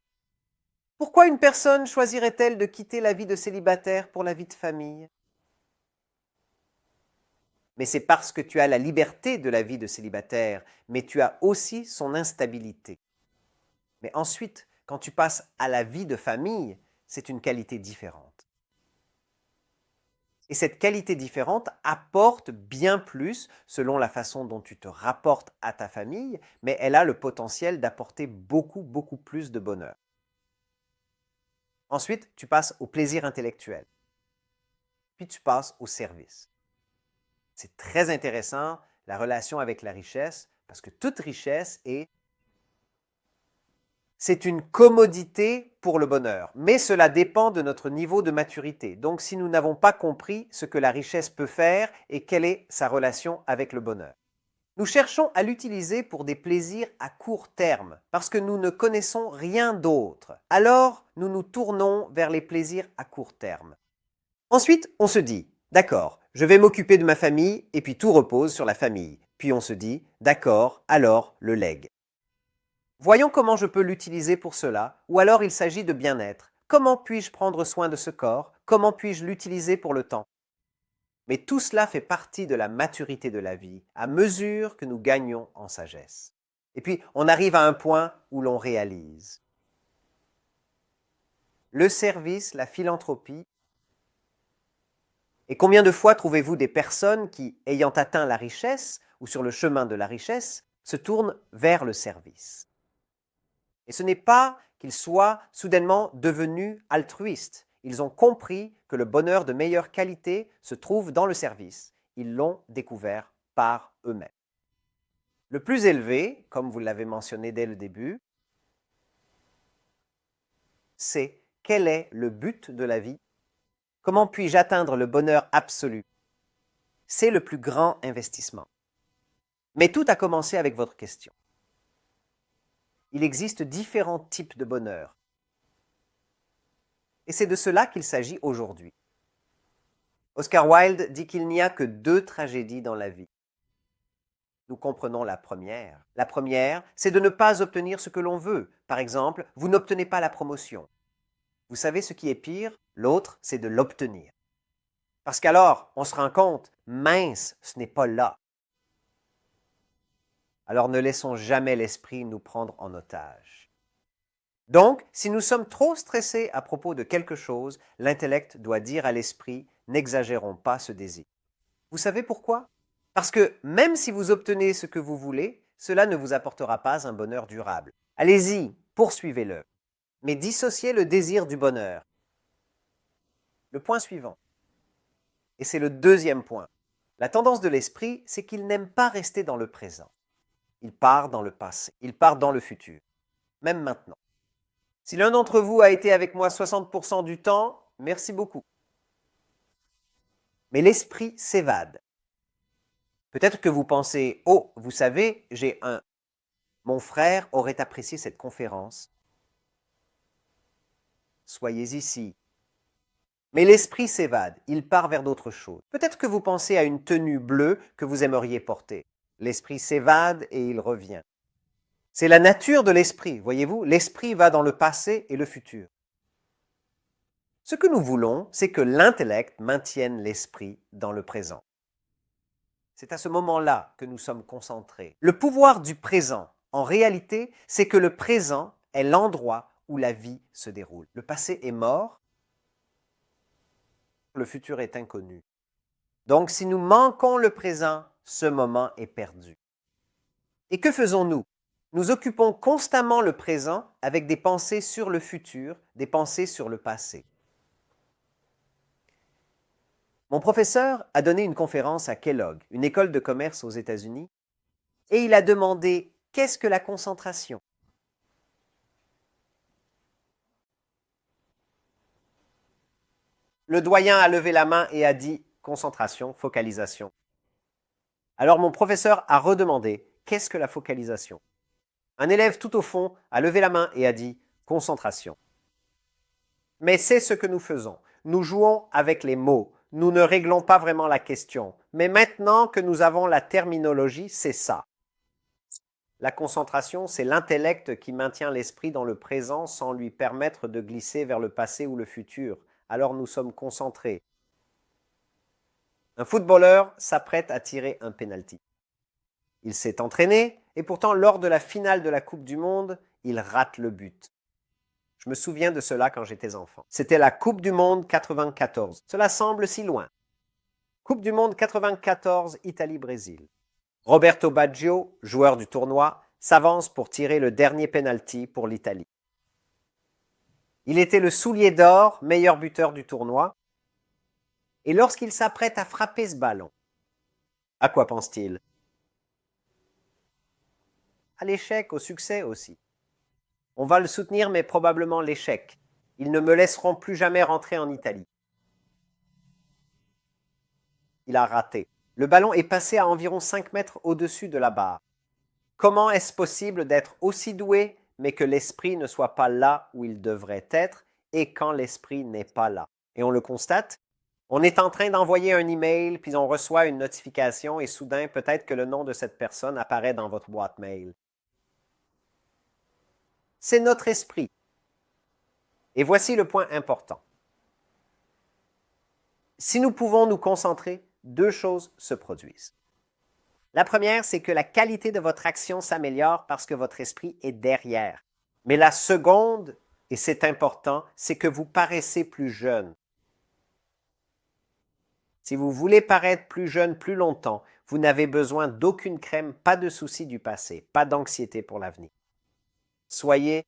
Pourquoi une personne choisirait-elle de quitter la vie de célibataire pour la vie de famille? Mais c'est parce que tu as la liberté de la vie de célibataire, mais tu as aussi son instabilité. Mais ensuite, quand tu passes à la vie de famille, c'est une qualité différente. Et cette qualité différente apporte bien plus selon la façon dont tu te rapportes à ta famille, mais elle a le potentiel d'apporter beaucoup, beaucoup plus de bonheur. Ensuite, tu passes au plaisir intellectuel. Puis tu passes au service. C'est très intéressant, la relation avec la richesse, parce que toute richesse c'est une commodité pour le bonheur, mais cela dépend de notre niveau de maturité. Donc si nous n'avons pas compris ce que la richesse peut faire et quelle est sa relation avec le bonheur. Nous cherchons à l'utiliser pour des plaisirs à court terme, parce que nous ne connaissons rien d'autre. Alors, nous nous tournons vers les plaisirs à court terme. Ensuite, on se dit, d'accord, je vais m'occuper de ma famille, et puis tout repose sur la famille. Puis on se dit, d'accord, alors le legs. Voyons comment je peux l'utiliser pour cela, ou alors il s'agit de bien-être. Comment puis-je prendre soin de ce corps? Comment puis-je l'utiliser pour le temps? Mais tout cela fait partie de la maturité de la vie, à mesure que nous gagnons en sagesse. Et puis, on arrive à un point où l'on réalise. Le service, la philanthropie. Et combien de fois trouvez-vous des personnes qui, ayant atteint la richesse, ou sur le chemin de la richesse, se tournent vers le service? Et ce n'est pas qu'ils soient soudainement devenus altruistes. Ils ont compris que le bonheur de meilleure qualité se trouve dans le service. Ils l'ont découvert par eux-mêmes. Le plus élevé, comme vous l'avez mentionné dès le début, c'est quel est le but de la vie? Comment puis-je atteindre le bonheur absolu? C'est le plus grand investissement. Mais tout a commencé avec votre question. Il existe différents types de bonheur. Et c'est de cela qu'il s'agit aujourd'hui. Oscar Wilde dit qu'il n'y a que 2 tragédies dans la vie. Nous comprenons la première. La première, c'est de ne pas obtenir ce que l'on veut. Par exemple, vous n'obtenez pas la promotion. Vous savez ce qui est pire? L'autre, c'est de l'obtenir. Parce qu'alors, on se rend compte, mince, ce n'est pas là. Alors ne laissons jamais l'esprit nous prendre en otage. Donc, si nous sommes trop stressés à propos de quelque chose, l'intellect doit dire à l'esprit, n'exagérons pas ce désir. Vous savez pourquoi? Parce que même si vous obtenez ce que vous voulez, cela ne vous apportera pas un bonheur durable. Allez-y, poursuivez-le. Mais dissociez le désir du bonheur. Le point suivant. Et c'est le deuxième point. La tendance de l'esprit, c'est qu'il n'aime pas rester dans le présent. Il part dans le passé, il part dans le futur, même maintenant. Si l'un d'entre vous a été avec moi 60% du temps, merci beaucoup. Mais l'esprit s'évade. Peut-être que vous pensez, oh, vous savez, mon frère aurait apprécié cette conférence. Soyez ici. Mais l'esprit s'évade, il part vers d'autres choses. Peut-être que vous pensez à une tenue bleue que vous aimeriez porter. L'esprit s'évade et il revient. C'est la nature de l'esprit, voyez-vous, l'esprit va dans le passé et le futur. Ce que nous voulons, c'est que l'intellect maintienne l'esprit dans le présent. C'est à ce moment-là que nous sommes concentrés. Le pouvoir du présent, en réalité, c'est que le présent est l'endroit où la vie se déroule. Le passé est mort, le futur est inconnu. Donc, si nous manquons le présent, ce moment est perdu. Et que faisons-nous? Nous occupons constamment le présent avec des pensées sur le futur, des pensées sur le passé. Mon professeur a donné une conférence à Kellogg, une école de commerce aux États-Unis, et il a demandé « Qu'est-ce que la concentration ?» Le doyen a levé la main et a dit « Concentration, focalisation ». Alors mon professeur a redemandé « Qu'est-ce que la focalisation ?» Un élève tout au fond a levé la main et a dit « Concentration ». Mais c'est ce que nous faisons. Nous jouons avec les mots. Nous ne réglons pas vraiment la question. Mais maintenant que nous avons la terminologie, c'est ça. La concentration, c'est l'intellect qui maintient l'esprit dans le présent sans lui permettre de glisser vers le passé ou le futur. Alors nous sommes concentrés. Un footballeur s'apprête à tirer un penalty. Il s'est entraîné et pourtant lors de la finale de la Coupe du Monde, il rate le but. Je me souviens de cela quand j'étais enfant. C'était la Coupe du Monde 94. Cela semble si loin. Coupe du Monde 94, Italie-Brésil. Roberto Baggio, joueur du tournoi, s'avance pour tirer le dernier penalty pour l'Italie. Il était le soulier d'or, meilleur buteur du tournoi. Et lorsqu'il s'apprête à frapper ce ballon, à quoi pense-t-il? À l'échec, au succès aussi. On va le soutenir, mais probablement l'échec. Ils ne me laisseront plus jamais rentrer en Italie. Il a raté. Le ballon est passé à environ 5 mètres au-dessus de la barre. Comment est-ce possible d'être aussi doué, mais que l'esprit ne soit pas là où il devrait être, et quand l'esprit n'est pas là? Et on le constate. On est en train d'envoyer un email, puis on reçoit une notification, et soudain, peut-être que le nom de cette personne apparaît dans votre boîte mail. C'est notre esprit. Et voici le point important. Si nous pouvons nous concentrer, 2 choses se produisent. La première, c'est que la qualité de votre action s'améliore parce que votre esprit est derrière. Mais la seconde, et c'est important, c'est que vous paraissez plus jeune. Si vous voulez paraître plus jeune plus longtemps, vous n'avez besoin d'aucune crème, pas de soucis du passé, pas d'anxiété pour l'avenir. Soyez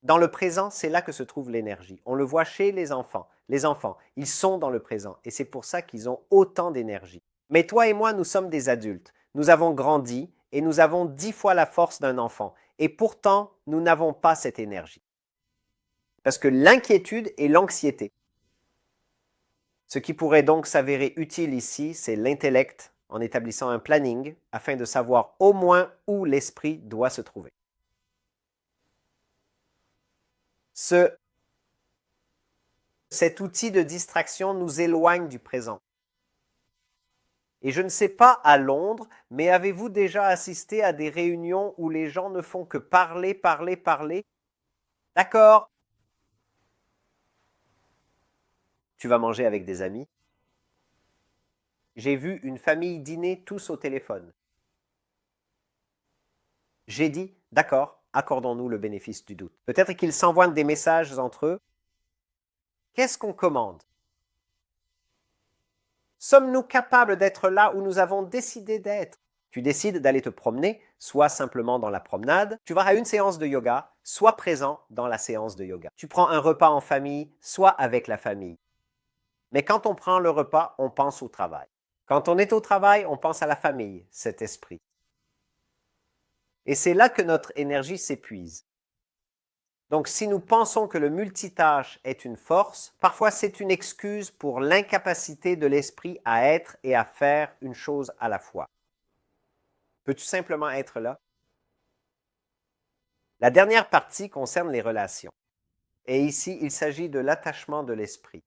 dans le présent, c'est là que se trouve l'énergie. On le voit chez les enfants. Les enfants, ils sont dans le présent et c'est pour ça qu'ils ont autant d'énergie. Mais toi et moi, nous sommes des adultes. Nous avons grandi et nous avons 10 fois la force d'un enfant. Et pourtant, nous n'avons pas cette énergie. Parce que l'inquiétude et l'anxiété. Ce qui pourrait donc s'avérer utile ici, c'est l'intellect en établissant un planning afin de savoir au moins où l'esprit doit se trouver. Cet outil de distraction nous éloigne du présent. Et je ne sais pas à Londres, mais avez-vous déjà assisté à des réunions où les gens ne font que parler, parler, parler? D'accord. Tu vas manger avec des amis. J'ai vu une famille dîner tous au téléphone. J'ai dit, d'accord, accordons-nous le bénéfice du doute. Peut-être qu'ils s'envoient des messages entre eux. Qu'est-ce qu'on commande? Sommes-nous capables d'être là où nous avons décidé d'être? Tu décides d'aller te promener, soit simplement dans la promenade. Tu vas à une séance de yoga, sois présent dans la séance de yoga. Tu prends un repas en famille, soit avec la famille. Mais quand on prend le repas, on pense au travail. Quand on est au travail, on pense à la famille, cet esprit. Et c'est là que notre énergie s'épuise. Donc, si nous pensons que le multitâche est une force, parfois c'est une excuse pour l'incapacité de l'esprit à être et à faire une chose à la fois. Peux-tu simplement être là? La dernière partie concerne les relations. Et ici, il s'agit de l'attachement de l'esprit.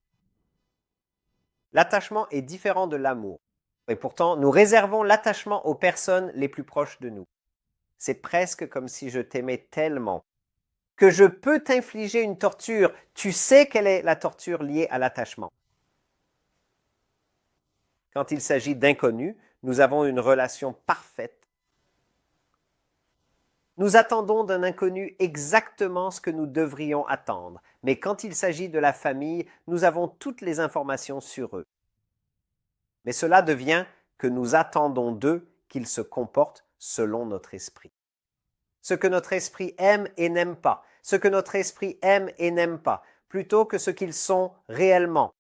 L'attachement est différent de l'amour. Et pourtant, nous réservons l'attachement aux personnes les plus proches de nous. C'est presque comme si je t'aimais tellement que je peux t'infliger une torture. Tu sais quelle est la torture liée à l'attachement. Quand il s'agit d'inconnus, nous avons une relation parfaite. Nous attendons d'un inconnu exactement ce que nous devrions attendre. Mais quand il s'agit de la famille, nous avons toutes les informations sur eux. Mais cela devient que nous attendons d'eux qu'ils se comportent selon notre esprit. Ce que notre esprit aime et n'aime pas, ce que notre esprit aime et n'aime pas, plutôt que ce qu'ils sont réellement.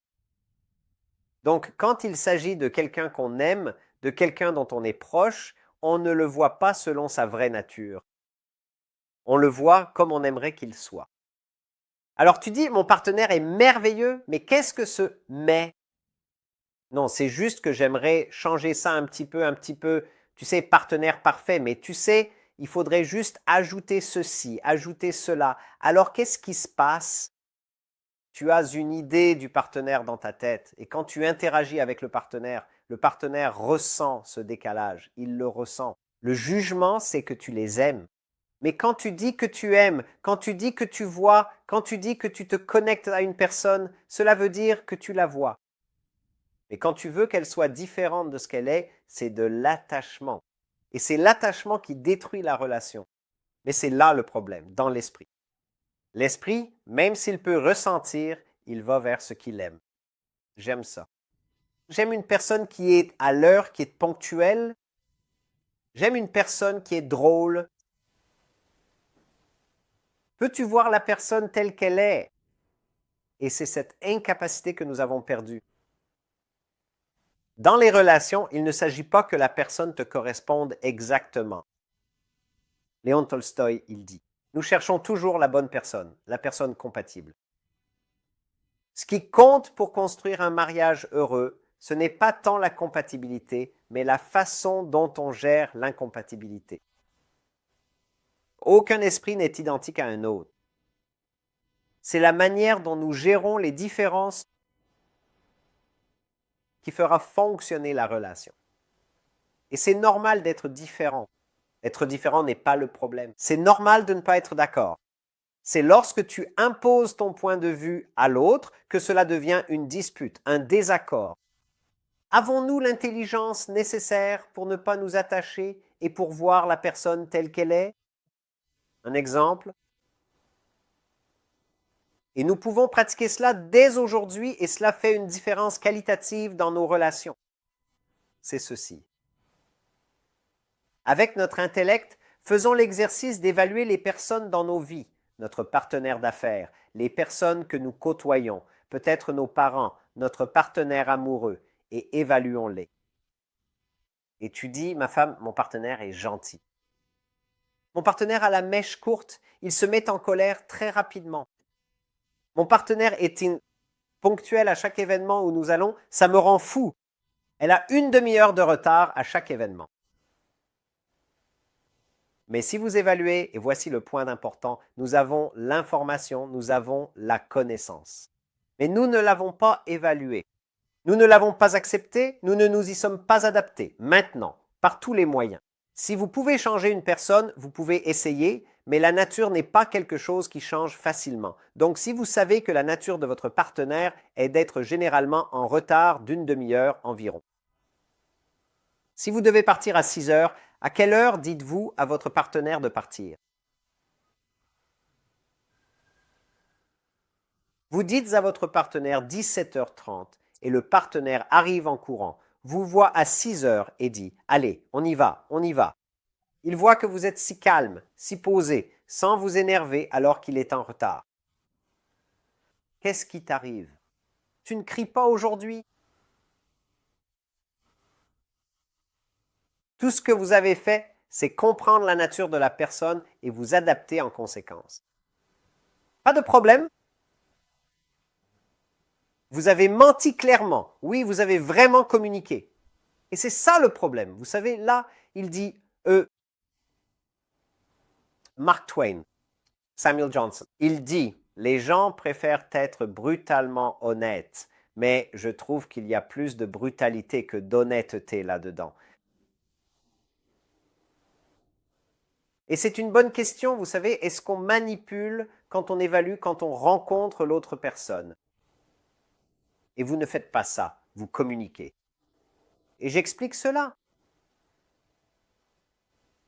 Donc, quand il s'agit de quelqu'un qu'on aime, de quelqu'un dont on est proche, on ne le voit pas selon sa vraie nature. On le voit comme on aimerait qu'il soit. Alors tu dis, mon partenaire est merveilleux, mais qu'est-ce que ce « mais » ? Non, c'est juste que j'aimerais changer ça un petit peu, tu sais, partenaire parfait, mais tu sais, il faudrait juste ajouter ceci, ajouter cela. Alors, qu'est-ce qui se passe? Tu as une idée du partenaire dans ta tête et quand tu interagis avec le partenaire ressent ce décalage, il le ressent. Le jugement, c'est que tu les aimes. Mais quand tu dis que tu aimes, quand tu dis que tu vois, quand tu dis que tu te connectes à une personne, cela veut dire que tu la vois. Mais quand tu veux qu'elle soit différente de ce qu'elle est, c'est de l'attachement. Et c'est l'attachement qui détruit la relation. Mais c'est là le problème, dans l'esprit. L'esprit, même s'il peut ressentir, il va vers ce qu'il aime. J'aime ça. J'aime une personne qui est à l'heure, qui est ponctuelle. J'aime une personne qui est drôle. Peux-tu voir la personne telle qu'elle est? Et c'est cette incapacité que nous avons perdue. Dans les relations, il ne s'agit pas que la personne te corresponde exactement. Léon Tolstoï, il dit, nous cherchons toujours la bonne personne, la personne compatible. Ce qui compte pour construire un mariage heureux, ce n'est pas tant la compatibilité, mais la façon dont on gère l'incompatibilité. Aucun esprit n'est identique à un autre. C'est la manière dont nous gérons les différences qui fera fonctionner la relation. Et c'est normal d'être différent. Être différent n'est pas le problème. C'est normal de ne pas être d'accord. C'est lorsque tu imposes ton point de vue à l'autre que cela devient une dispute, un désaccord. Avons-nous l'intelligence nécessaire pour ne pas nous attacher et pour voir la personne telle qu'elle est? Un exemple. Et nous pouvons pratiquer cela dès aujourd'hui et cela fait une différence qualitative dans nos relations. C'est ceci. Avec notre intellect, faisons l'exercice d'évaluer les personnes dans nos vies, notre partenaire d'affaires, les personnes que nous côtoyons, peut-être nos parents, notre partenaire amoureux, et évaluons-les. Et tu dis, ma femme, mon partenaire est gentil. Mon partenaire a la mèche courte, il se met en colère très rapidement. Mon partenaire est ponctuel à chaque événement où nous allons, ça me rend fou. Elle a une demi-heure de retard à chaque événement. Mais si vous évaluez, et voici le point important, nous avons l'information, nous avons la connaissance. Mais nous ne l'avons pas évaluée. Nous ne l'avons pas accepté, nous ne nous y sommes pas adaptés. Maintenant, par tous les moyens. Si vous pouvez changer une personne, vous pouvez essayer, mais la nature n'est pas quelque chose qui change facilement. Donc, si vous savez que la nature de votre partenaire est d'être généralement en retard d'une demi-heure environ. Si vous devez partir à 6 heures, à quelle heure dites-vous à votre partenaire de partir? Vous dites à votre partenaire 17h30 et le partenaire arrive en courant, vous voit à 6 heures et dit « Allez, on y va, on y va ». Il voit que vous êtes si calme, si posé, sans vous énerver alors qu'il est en retard. Qu'est-ce qui t'arrive? Tu ne cries pas aujourd'hui? Tout ce que vous avez fait, c'est comprendre la nature de la personne et vous adapter en conséquence. Pas de problème? Vous avez menti clairement. Oui, vous avez vraiment communiqué. Et c'est ça le problème. Vous savez, là, il dit Mark Twain, Samuel Johnson. Il dit « Les gens préfèrent être brutalement honnêtes, mais je trouve qu'il y a plus de brutalité que d'honnêteté là-dedans. » Et c'est une bonne question, vous savez, est-ce qu'on manipule quand on évalue, quand on rencontre l'autre personne? Et vous ne faites pas ça, vous communiquez. Et j'explique cela.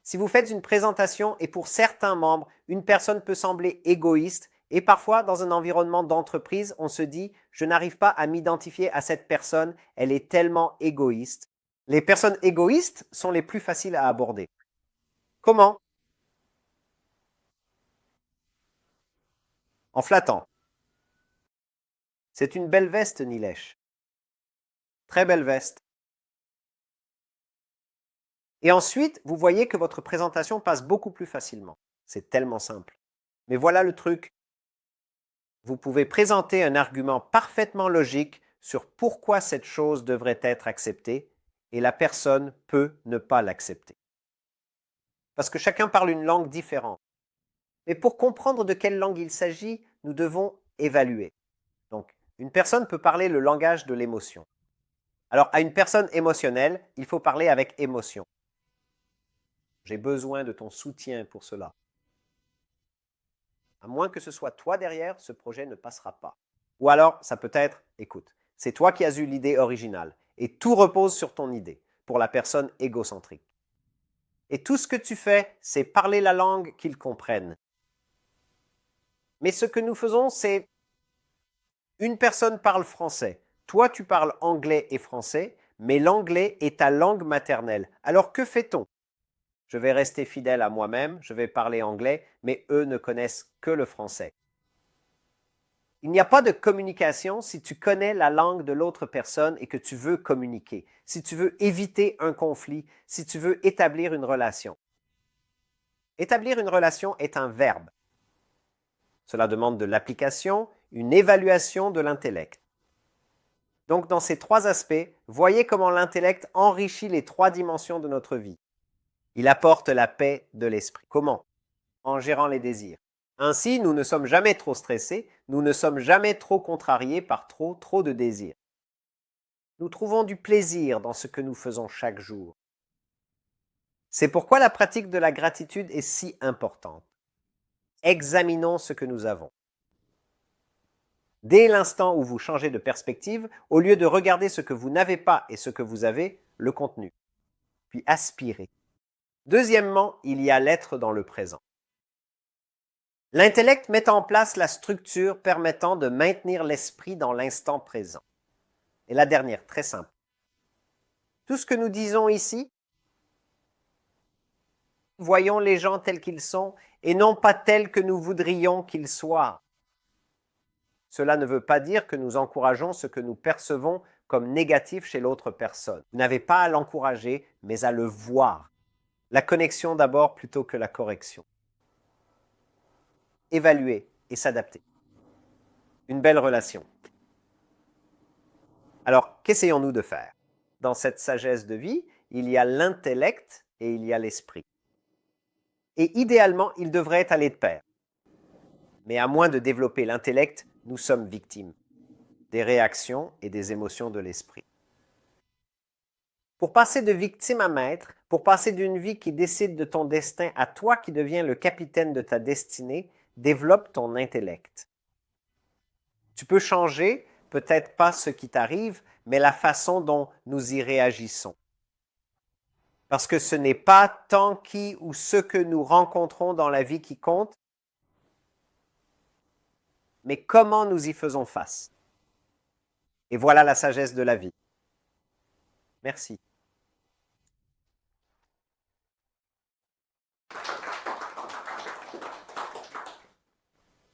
Si vous faites une présentation et pour certains membres, une personne peut sembler égoïste et parfois dans un environnement d'entreprise, on se dit « je n'arrive pas à m'identifier à cette personne, elle est tellement égoïste ». Les personnes égoïstes sont les plus faciles à aborder. Comment? En flattant. C'est une belle veste, Nilesh. Très belle veste. Et ensuite, vous voyez que votre présentation passe beaucoup plus facilement. C'est tellement simple. Mais voilà le truc. Vous pouvez présenter un argument parfaitement logique sur pourquoi cette chose devrait être acceptée et la personne peut ne pas l'accepter. Parce que chacun parle une langue différente. Mais pour comprendre de quelle langue il s'agit, nous devons évaluer. Donc, une personne peut parler le langage de l'émotion. Alors, à une personne émotionnelle, il faut parler avec émotion. J'ai besoin de ton soutien pour cela. À moins que ce soit toi derrière, ce projet ne passera pas. Ou alors, ça peut être, écoute, c'est toi qui as eu l'idée originale et tout repose sur ton idée pour la personne égocentrique. Et tout ce que tu fais, c'est parler la langue qu'ils comprennent. Mais ce que nous faisons, c'est une personne parle français, toi tu parles anglais et français, mais l'anglais est ta langue maternelle. Alors que fait-on? Je vais rester fidèle à moi-même, je vais parler anglais, mais eux ne connaissent que le français. Il n'y a pas de communication si tu connais la langue de l'autre personne et que tu veux communiquer, si tu veux éviter un conflit, si tu veux établir une relation. Établir une relation est un verbe. Cela demande de l'application, une évaluation de l'intellect. Donc, dans ces trois aspects, voyez comment l'intellect enrichit les trois dimensions de notre vie. Il apporte la paix de l'esprit. Comment? En gérant les désirs. Ainsi, nous ne sommes jamais trop stressés, nous ne sommes jamais trop contrariés par trop de désirs. Nous trouvons du plaisir dans ce que nous faisons chaque jour. C'est pourquoi la pratique de la gratitude est si importante. Examinons ce que nous avons. Dès l'instant où vous changez de perspective, au lieu de regarder ce que vous n'avez pas et ce que vous avez, le contenu. Puis aspirez. Deuxièmement, il y a l'être dans le présent. L'intellect met en place la structure permettant de maintenir l'esprit dans l'instant présent. Et la dernière, très simple. Tout ce que nous disons ici, voyons les gens tels qu'ils sont et non pas tels que nous voudrions qu'ils soient. Cela ne veut pas dire que nous encourageons ce que nous percevons comme négatif chez l'autre personne. Vous n'avez pas à l'encourager, mais à le voir. La connexion d'abord plutôt que la correction. Évaluer et s'adapter. Une belle relation. Alors, qu'essayons-nous de faire? Dans cette sagesse de vie, il y a l'intellect et il y a l'esprit. Et idéalement, ils devraient aller de pair. Mais à moins de développer l'intellect, nous sommes victimes. des réactions et des émotions de l'esprit. Pour passer de victime à maître, pour passer d'une vie qui décide de ton destin à toi qui deviens le capitaine de ta destinée, développe ton intellect. Tu peux changer, peut-être pas ce qui t'arrive, mais la façon dont nous y réagissons. Parce que ce n'est pas tant qui ou ce que nous rencontrons dans la vie qui compte, mais comment nous y faisons face. Et voilà la sagesse de la vie. Merci.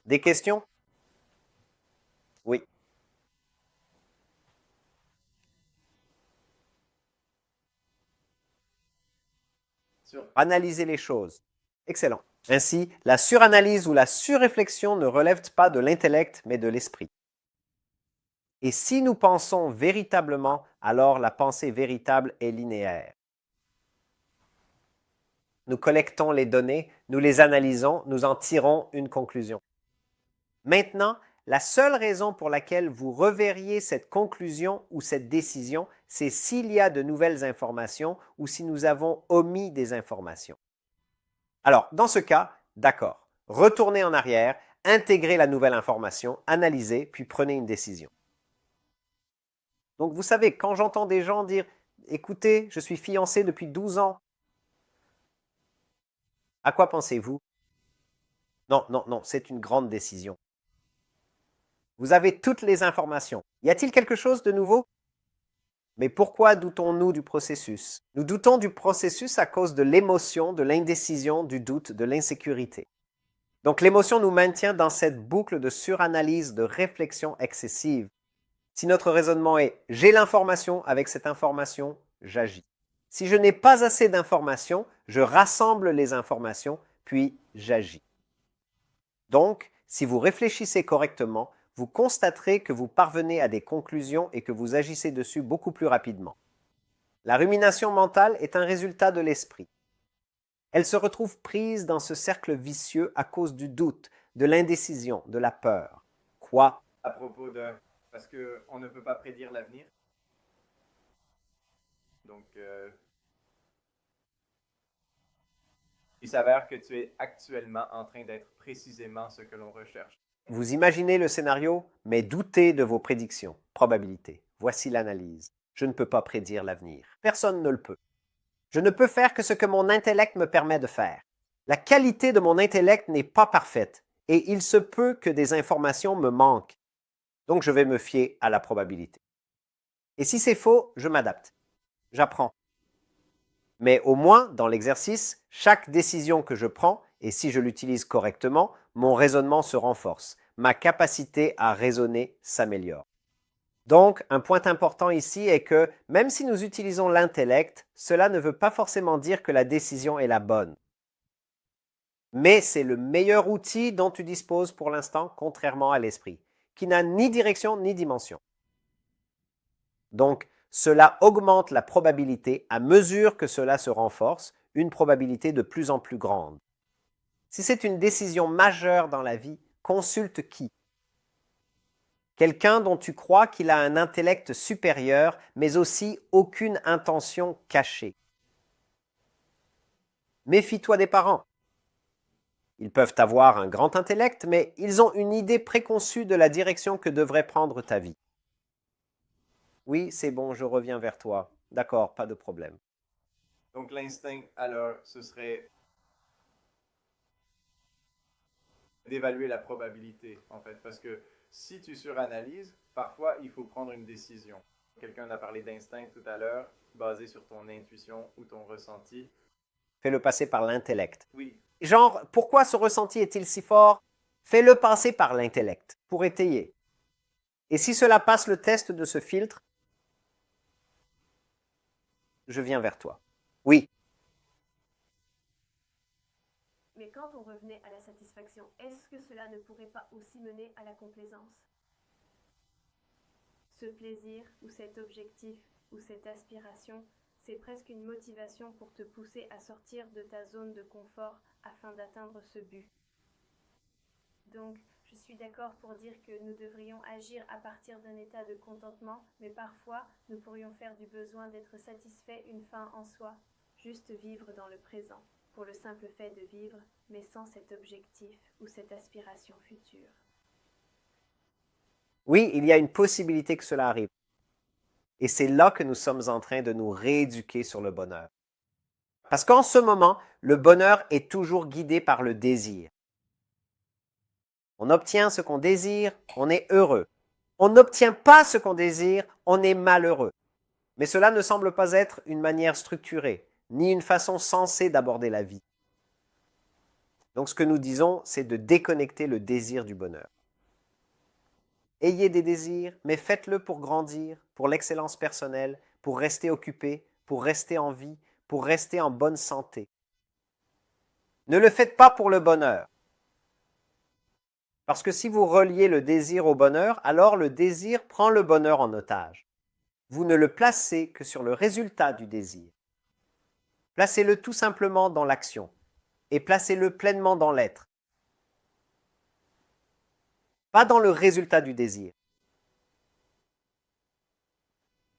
Des questions? Oui. Analyser les choses. Excellent. Ainsi, la suranalyse ou la surréflexion ne relève pas de l'intellect, mais de l'esprit. Et si nous pensons véritablement, alors la pensée véritable est linéaire. Nous collectons les données, nous les analysons, nous en tirons une conclusion. Maintenant, la seule raison pour laquelle vous reverriez cette conclusion ou cette décision, c'est s'il y a de nouvelles informations ou si nous avons omis des informations. Alors, dans ce cas, d'accord, retournez en arrière, intégrez la nouvelle information, analysez, puis prenez une décision. Donc, vous savez, quand j'entends des gens dire « Écoutez, je suis fiancé depuis 12 ans », à quoi pensez-vous? Non, non, non, c'est une grande décision. Vous avez toutes les informations. Y a-t-il quelque chose de nouveau? Mais pourquoi doutons-nous du processus? Nous doutons du processus à cause de l'émotion, de l'indécision, du doute, de l'insécurité. Donc l'émotion nous maintient dans cette boucle de suranalyse, de réflexion excessive. Si notre raisonnement est « j'ai l'information, avec cette information, j'agis ». Si je n'ai pas assez d'informations, je rassemble les informations, puis j'agis. Donc, si vous réfléchissez correctement, vous constaterez que vous parvenez à des conclusions et que vous agissez dessus beaucoup plus rapidement. La rumination mentale est un résultat de l'esprit. Elle se retrouve prise dans ce cercle vicieux à cause du doute, de l'indécision, de la peur. Quoi? À propos de... Parce qu'on ne peut pas prédire l'avenir. Donc, il s'avère que tu es actuellement en train d'être précisément ce que l'on recherche. Vous imaginez le scénario, mais doutez de vos prédictions, probabilités. Voici l'analyse. Je ne peux pas prédire l'avenir. Personne ne le peut. Je ne peux faire que ce que mon intellect me permet de faire. La qualité de mon intellect n'est pas parfaite et il se peut que des informations me manquent. Donc, je vais me fier à la probabilité. Et si c'est faux, je m'adapte. J'apprends. Mais au moins, dans l'exercice, chaque décision que je prends, et si je l'utilise correctement, mon raisonnement se renforce. Ma capacité à raisonner s'améliore. Donc, un point important ici est que même si nous utilisons l'intellect, cela ne veut pas forcément dire que la décision est la bonne. Mais c'est le meilleur outil dont tu disposes pour l'instant, contrairement à l'esprit, qui n'a ni direction ni dimension. Donc, cela augmente la probabilité à mesure que cela se renforce, une probabilité de plus en plus grande. Si c'est une décision majeure dans la vie, consulte qui? Quelqu'un dont tu crois qu'il a un intellect supérieur, mais aussi aucune intention cachée. Méfie-toi des parents. Ils peuvent avoir un grand intellect, mais ils ont une idée préconçue de la direction que devrait prendre ta vie. Oui, c'est bon, je reviens vers toi. D'accord, pas de problème. Donc l'instinct, alors, ce serait d'évaluer la probabilité, en fait, parce que si tu suranalyses, parfois, il faut prendre une décision. Quelqu'un a parlé d'instinct tout à l'heure, basé sur ton intuition ou ton ressenti. Fais-le passer par l'intellect. Oui. Genre, pourquoi ce ressenti est-il si fort? Fais-le passer par l'intellect, pour étayer. Et si cela passe le test de ce filtre, je viens vers toi. Oui. Mais quand on revenait à la satisfaction, est-ce que cela ne pourrait pas aussi mener à la complaisance? Ce plaisir ou cet objectif ou cette aspiration, c'est presque une motivation pour te pousser à sortir de ta zone de confort afin d'atteindre ce but. Donc, Je suis d'accord pour dire que nous devrions agir à partir d'un état de contentement, mais parfois nous pourrions faire du besoin d'être satisfait une fin en soi, juste vivre dans le présent, pour le simple fait de vivre, mais sans cet objectif ou cette aspiration future. Oui, il y a une possibilité que cela arrive. Et c'est là que nous sommes en train de nous rééduquer sur le bonheur. Parce qu'en ce moment, le bonheur est toujours guidé par le désir. On obtient ce qu'on désire, on est heureux. On n'obtient pas ce qu'on désire, on est malheureux. Mais cela ne semble pas être une manière structurée, ni une façon sensée d'aborder la vie. Donc ce que nous disons, c'est de déconnecter le désir du bonheur. Ayez des désirs, mais faites-le pour grandir, pour l'excellence personnelle, pour rester occupé, pour rester en vie, pour rester en bonne santé. Ne le faites pas pour le bonheur. Parce que si vous reliez le désir au bonheur, alors le désir prend le bonheur en otage. Vous ne le placez que sur le résultat du désir. Placez-le tout simplement dans l'action et placez-le pleinement dans l'être. Pas dans le résultat du désir.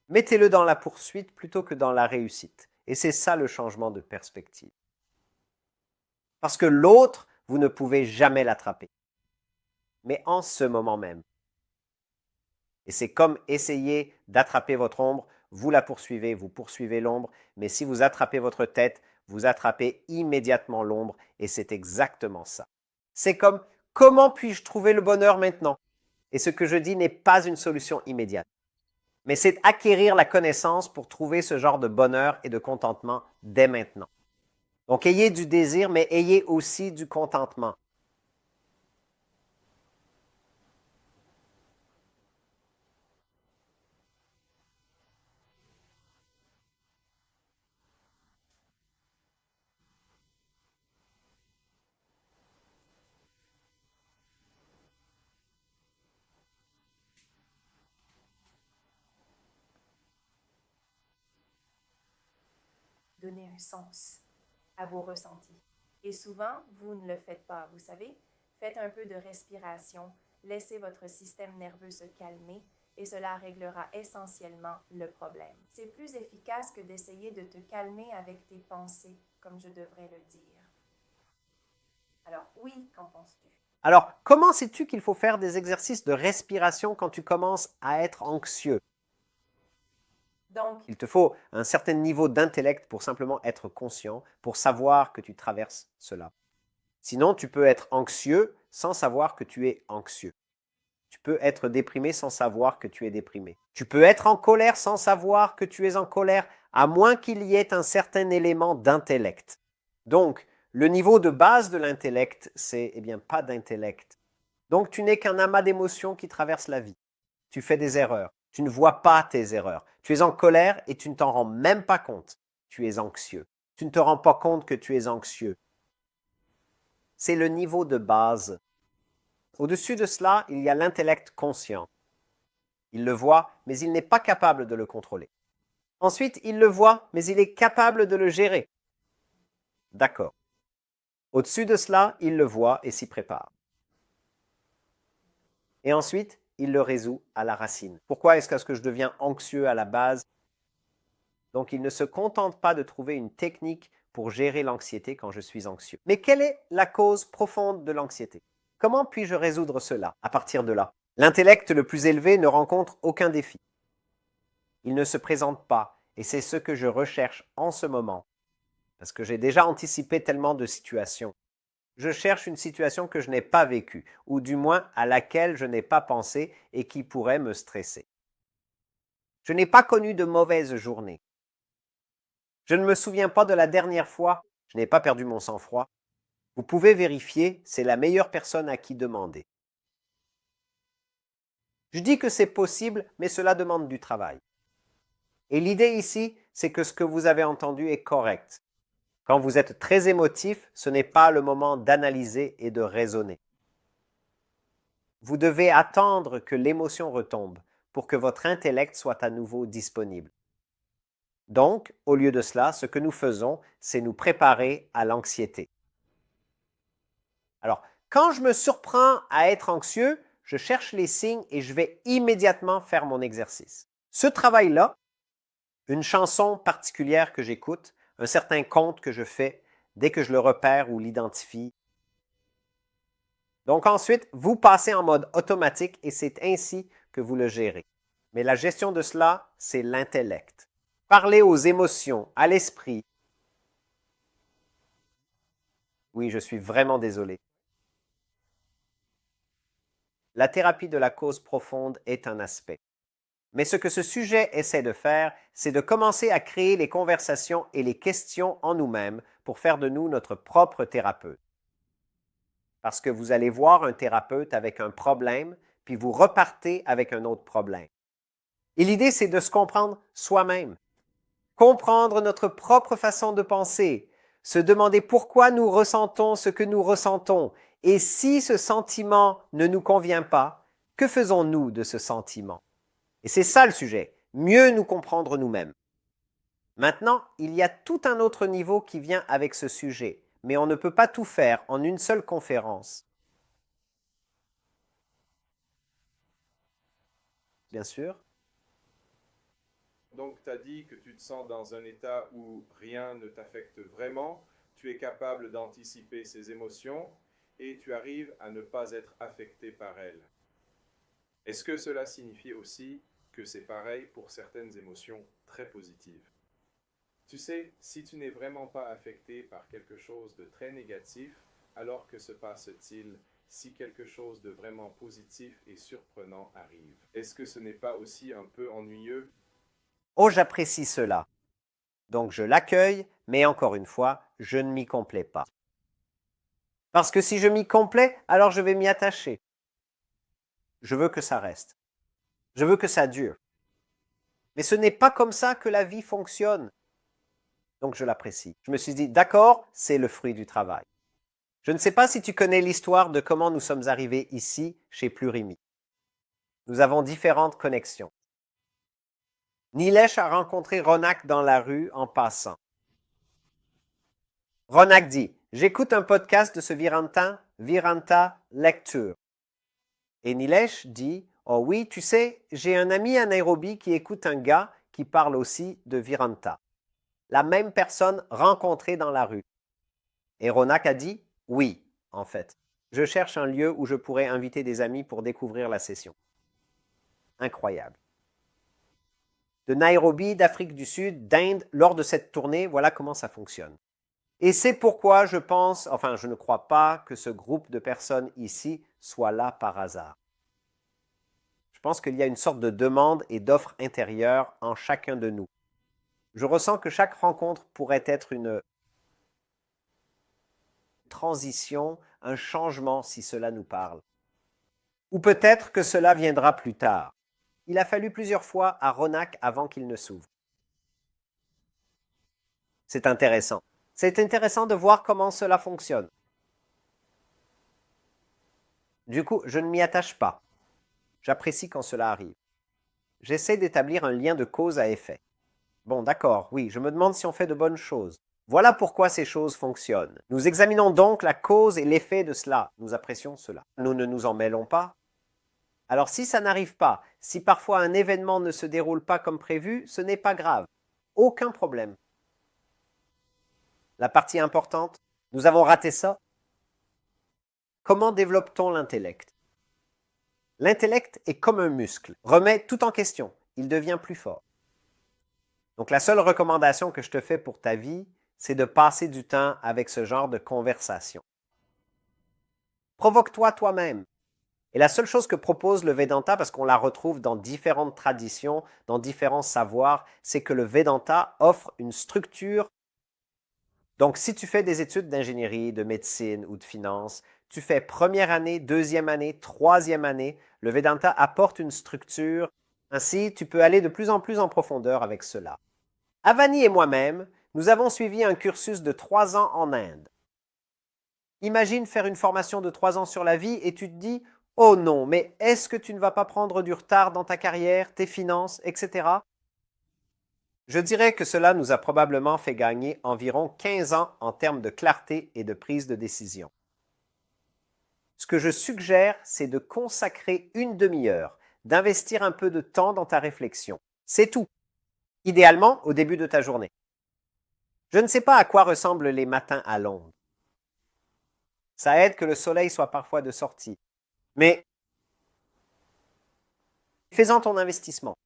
Mettez-le dans la poursuite plutôt que dans la réussite. Et c'est ça le changement de perspective. Parce que l'autre, vous ne pouvez jamais l'attraper. Mais en ce moment même. Et c'est comme essayer d'attraper votre ombre, vous la poursuivez, vous poursuivez l'ombre, mais si vous attrapez votre tête, vous attrapez immédiatement l'ombre, et c'est exactement ça. C'est comme, comment puis-je trouver le bonheur maintenant? Et ce que je dis n'est pas une solution immédiate. Mais c'est acquérir la connaissance pour trouver ce genre de bonheur et de contentement dès maintenant. Donc, ayez du désir, mais ayez aussi du contentement. Donner un sens à vos ressentis. Et souvent, vous ne le faites pas, vous savez. Faites un peu de respiration, laissez votre système nerveux se calmer et cela réglera essentiellement le problème. C'est plus efficace que d'essayer de te calmer avec tes pensées, comme je devrais le dire. Alors oui, qu'en penses-tu? Alors, comment sais-tu qu'il faut faire des exercices de respiration quand tu commences à être anxieux? Donc, Il te faut un certain niveau d'intellect pour simplement être conscient, pour savoir que tu traverses cela. Sinon, tu peux être anxieux sans savoir que tu es anxieux. Tu peux être déprimé sans savoir que tu es déprimé. Tu peux être en colère sans savoir que tu es en colère, à moins qu'il y ait un certain élément d'intellect. Donc, le niveau de base de l'intellect, c'est pas d'intellect. Donc, tu n'es qu'un amas d'émotions qui traversent la vie. Tu fais des erreurs. Tu ne vois pas tes erreurs. Tu es en colère et tu ne t'en rends même pas compte. Tu es anxieux. Tu ne te rends pas compte que tu es anxieux. C'est le niveau de base. Au-dessus de cela, il y a l'intellect conscient. Il le voit, mais il n'est pas capable de le contrôler. Ensuite, il le voit, mais il est capable de le gérer. D'accord. Au-dessus de cela, il le voit et s'y prépare. Et ensuite, il le résout à la racine. Pourquoi est-ce que je deviens anxieux à la base? Donc, il ne se contente pas de trouver une technique pour gérer l'anxiété quand je suis anxieux. Mais quelle est la cause profonde de l'anxiété? Comment puis-je résoudre cela à partir de là? L'intellect le plus élevé ne rencontre aucun défi. Il ne se présente pas, et c'est ce que je recherche en ce moment, parce que j'ai déjà anticipé tellement de situations. Je cherche une situation que je n'ai pas vécue, ou du moins à laquelle je n'ai pas pensé et qui pourrait me stresser. Je n'ai pas connu de mauvaises journées. Je ne me souviens pas de la dernière fois, je n'ai pas perdu mon sang-froid. Vous pouvez vérifier, c'est la meilleure personne à qui demander. Je dis que c'est possible, mais cela demande du travail. Et l'idée ici, c'est que ce que vous avez entendu est correct. Quand vous êtes très émotif, ce n'est pas le moment d'analyser et de raisonner. Vous devez attendre que l'émotion retombe pour que votre intellect soit à nouveau disponible. Donc, au lieu de cela, ce que nous faisons, c'est nous préparer à l'anxiété. Alors, Quand je me surprends à être anxieux, je cherche les signes et je vais immédiatement faire mon exercice. Ce travail-là, une chanson particulière que j'écoute, un certain conte que je fais, dès que je le repère ou l'identifie. Donc ensuite, vous passez en mode automatique et c'est ainsi que vous le gérez. Mais la gestion de cela, c'est l'intellect. Parler aux émotions, à l'esprit. Oui, je suis vraiment désolé. La thérapie de la cause profonde est un aspect. Mais ce que ce sujet essaie de faire, c'est de commencer à créer les conversations et les questions en nous-mêmes pour faire de nous notre propre thérapeute. Parce que vous allez voir un thérapeute avec un problème, puis vous repartez avec un autre problème. Et l'idée, c'est de se comprendre soi-même. Comprendre notre propre façon de penser, se demander pourquoi nous ressentons ce que nous ressentons, et si ce sentiment ne nous convient pas, que faisons-nous de ce sentiment? Et c'est ça le sujet, mieux nous comprendre nous-mêmes. Maintenant, il y a tout un autre niveau qui vient avec ce sujet, mais on ne peut pas tout faire en une seule conférence. Bien sûr. Donc, tu as dit que tu te sens dans un état où rien ne t'affecte vraiment, tu es capable d'anticiper ces émotions et tu arrives à ne pas être affecté par elles. Est-ce que cela signifie aussi que c'est pareil pour certaines émotions très positives? Tu sais, si tu n'es vraiment pas affecté par quelque chose de très négatif, alors que se passe-t-il si quelque chose de vraiment positif et surprenant arrive? Est-ce que ce n'est pas aussi un peu ennuyeux? Oh, j'apprécie cela. Donc, je l'accueille, mais encore une fois, je ne m'y complais pas. Parce que si je m'y complais, alors je vais m'y attacher. Je veux que ça reste. Je veux que ça dure. Mais ce n'est pas comme ça que la vie fonctionne. Donc, je l'apprécie. Je me suis dit, d'accord, c'est le fruit du travail. Je ne sais pas si tu connais l'histoire de comment nous sommes arrivés ici, chez Plurimi. Nous avons différentes connexions. Nilesh a rencontré Ronak dans la rue en passant. Ronak dit, j'écoute un podcast de ce Viranta Lecture. Et Nilesh dit, oh oui, tu sais, j'ai un ami à Nairobi qui écoute un gars qui parle aussi de Viranta. La même personne rencontrée dans la rue. Et Ronak a dit, oui, en fait. Je cherche un lieu où je pourrais inviter des amis pour découvrir la session. Incroyable. De Nairobi, d'Afrique du Sud, d'Inde, lors de cette tournée, voilà comment ça fonctionne. Et c'est pourquoi je pense, enfin je ne crois pas que ce groupe de personnes ici soit là par hasard. Je pense qu'il y a une sorte de demande et d'offre intérieure en chacun de nous. Je ressens que chaque rencontre pourrait être une transition, un changement si cela nous parle. Ou peut-être que cela viendra plus tard. Il a fallu plusieurs fois à Ronak avant qu'il ne s'ouvre. C'est intéressant. C'est intéressant de voir comment cela fonctionne. Du coup, je ne m'y attache pas. J'apprécie quand cela arrive. J'essaie d'établir un lien de cause à effet. Bon, d'accord, oui, je me demande si on fait de bonnes choses. Voilà pourquoi ces choses fonctionnent. Nous examinons donc la cause et l'effet de cela. Nous apprécions cela. Nous ne nous en mêlons pas. Alors si ça n'arrive pas, si parfois un événement ne se déroule pas comme prévu, ce n'est pas grave. Aucun problème. La partie importante, nous avons raté ça. Comment développe-t-on l'intellect? L'intellect est comme un muscle. Remets tout en question. Il devient plus fort. Donc la seule recommandation que je te fais pour ta vie, c'est de passer du temps avec ce genre de conversation. Provoque-toi toi-même. Et la seule chose que propose le Vedanta, parce qu'on la retrouve dans différentes traditions, dans différents savoirs, c'est que le Vedanta offre une structure. Donc, si tu fais des études d'ingénierie, de médecine ou de finance, tu fais première année, deuxième année, troisième année, le Vedanta apporte une structure. Ainsi, tu peux aller de plus en plus en profondeur avec cela. Avani et moi-même, nous avons suivi un cursus de 3 ans en Inde. Imagine faire une formation de 3 ans sur la vie et tu te dis « Oh non, mais est-ce que tu ne vas pas prendre du retard dans ta carrière, tes finances, etc. » Je dirais que cela nous a probablement fait gagner environ 15 ans en termes de clarté et de prise de décision. que je suggère, c'est de consacrer une demi-heure, d'investir un peu de temps dans ta réflexion. C'est tout. Idéalement, au début de ta journée. Je ne sais pas à quoi ressemblent les matins à Londres. Ça aide que le soleil soit parfois de sortie. Mais fais-en ton investissement.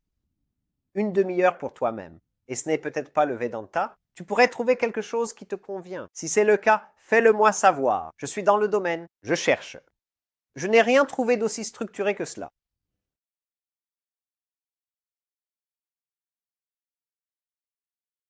Une demi-heure pour toi-même. Et ce n'est peut-être pas le Vedanta. Tu pourrais trouver quelque chose qui te convient. Si c'est le cas, fais-le-moi savoir. Je suis dans le domaine. Je cherche. Je n'ai rien trouvé d'aussi structuré que cela.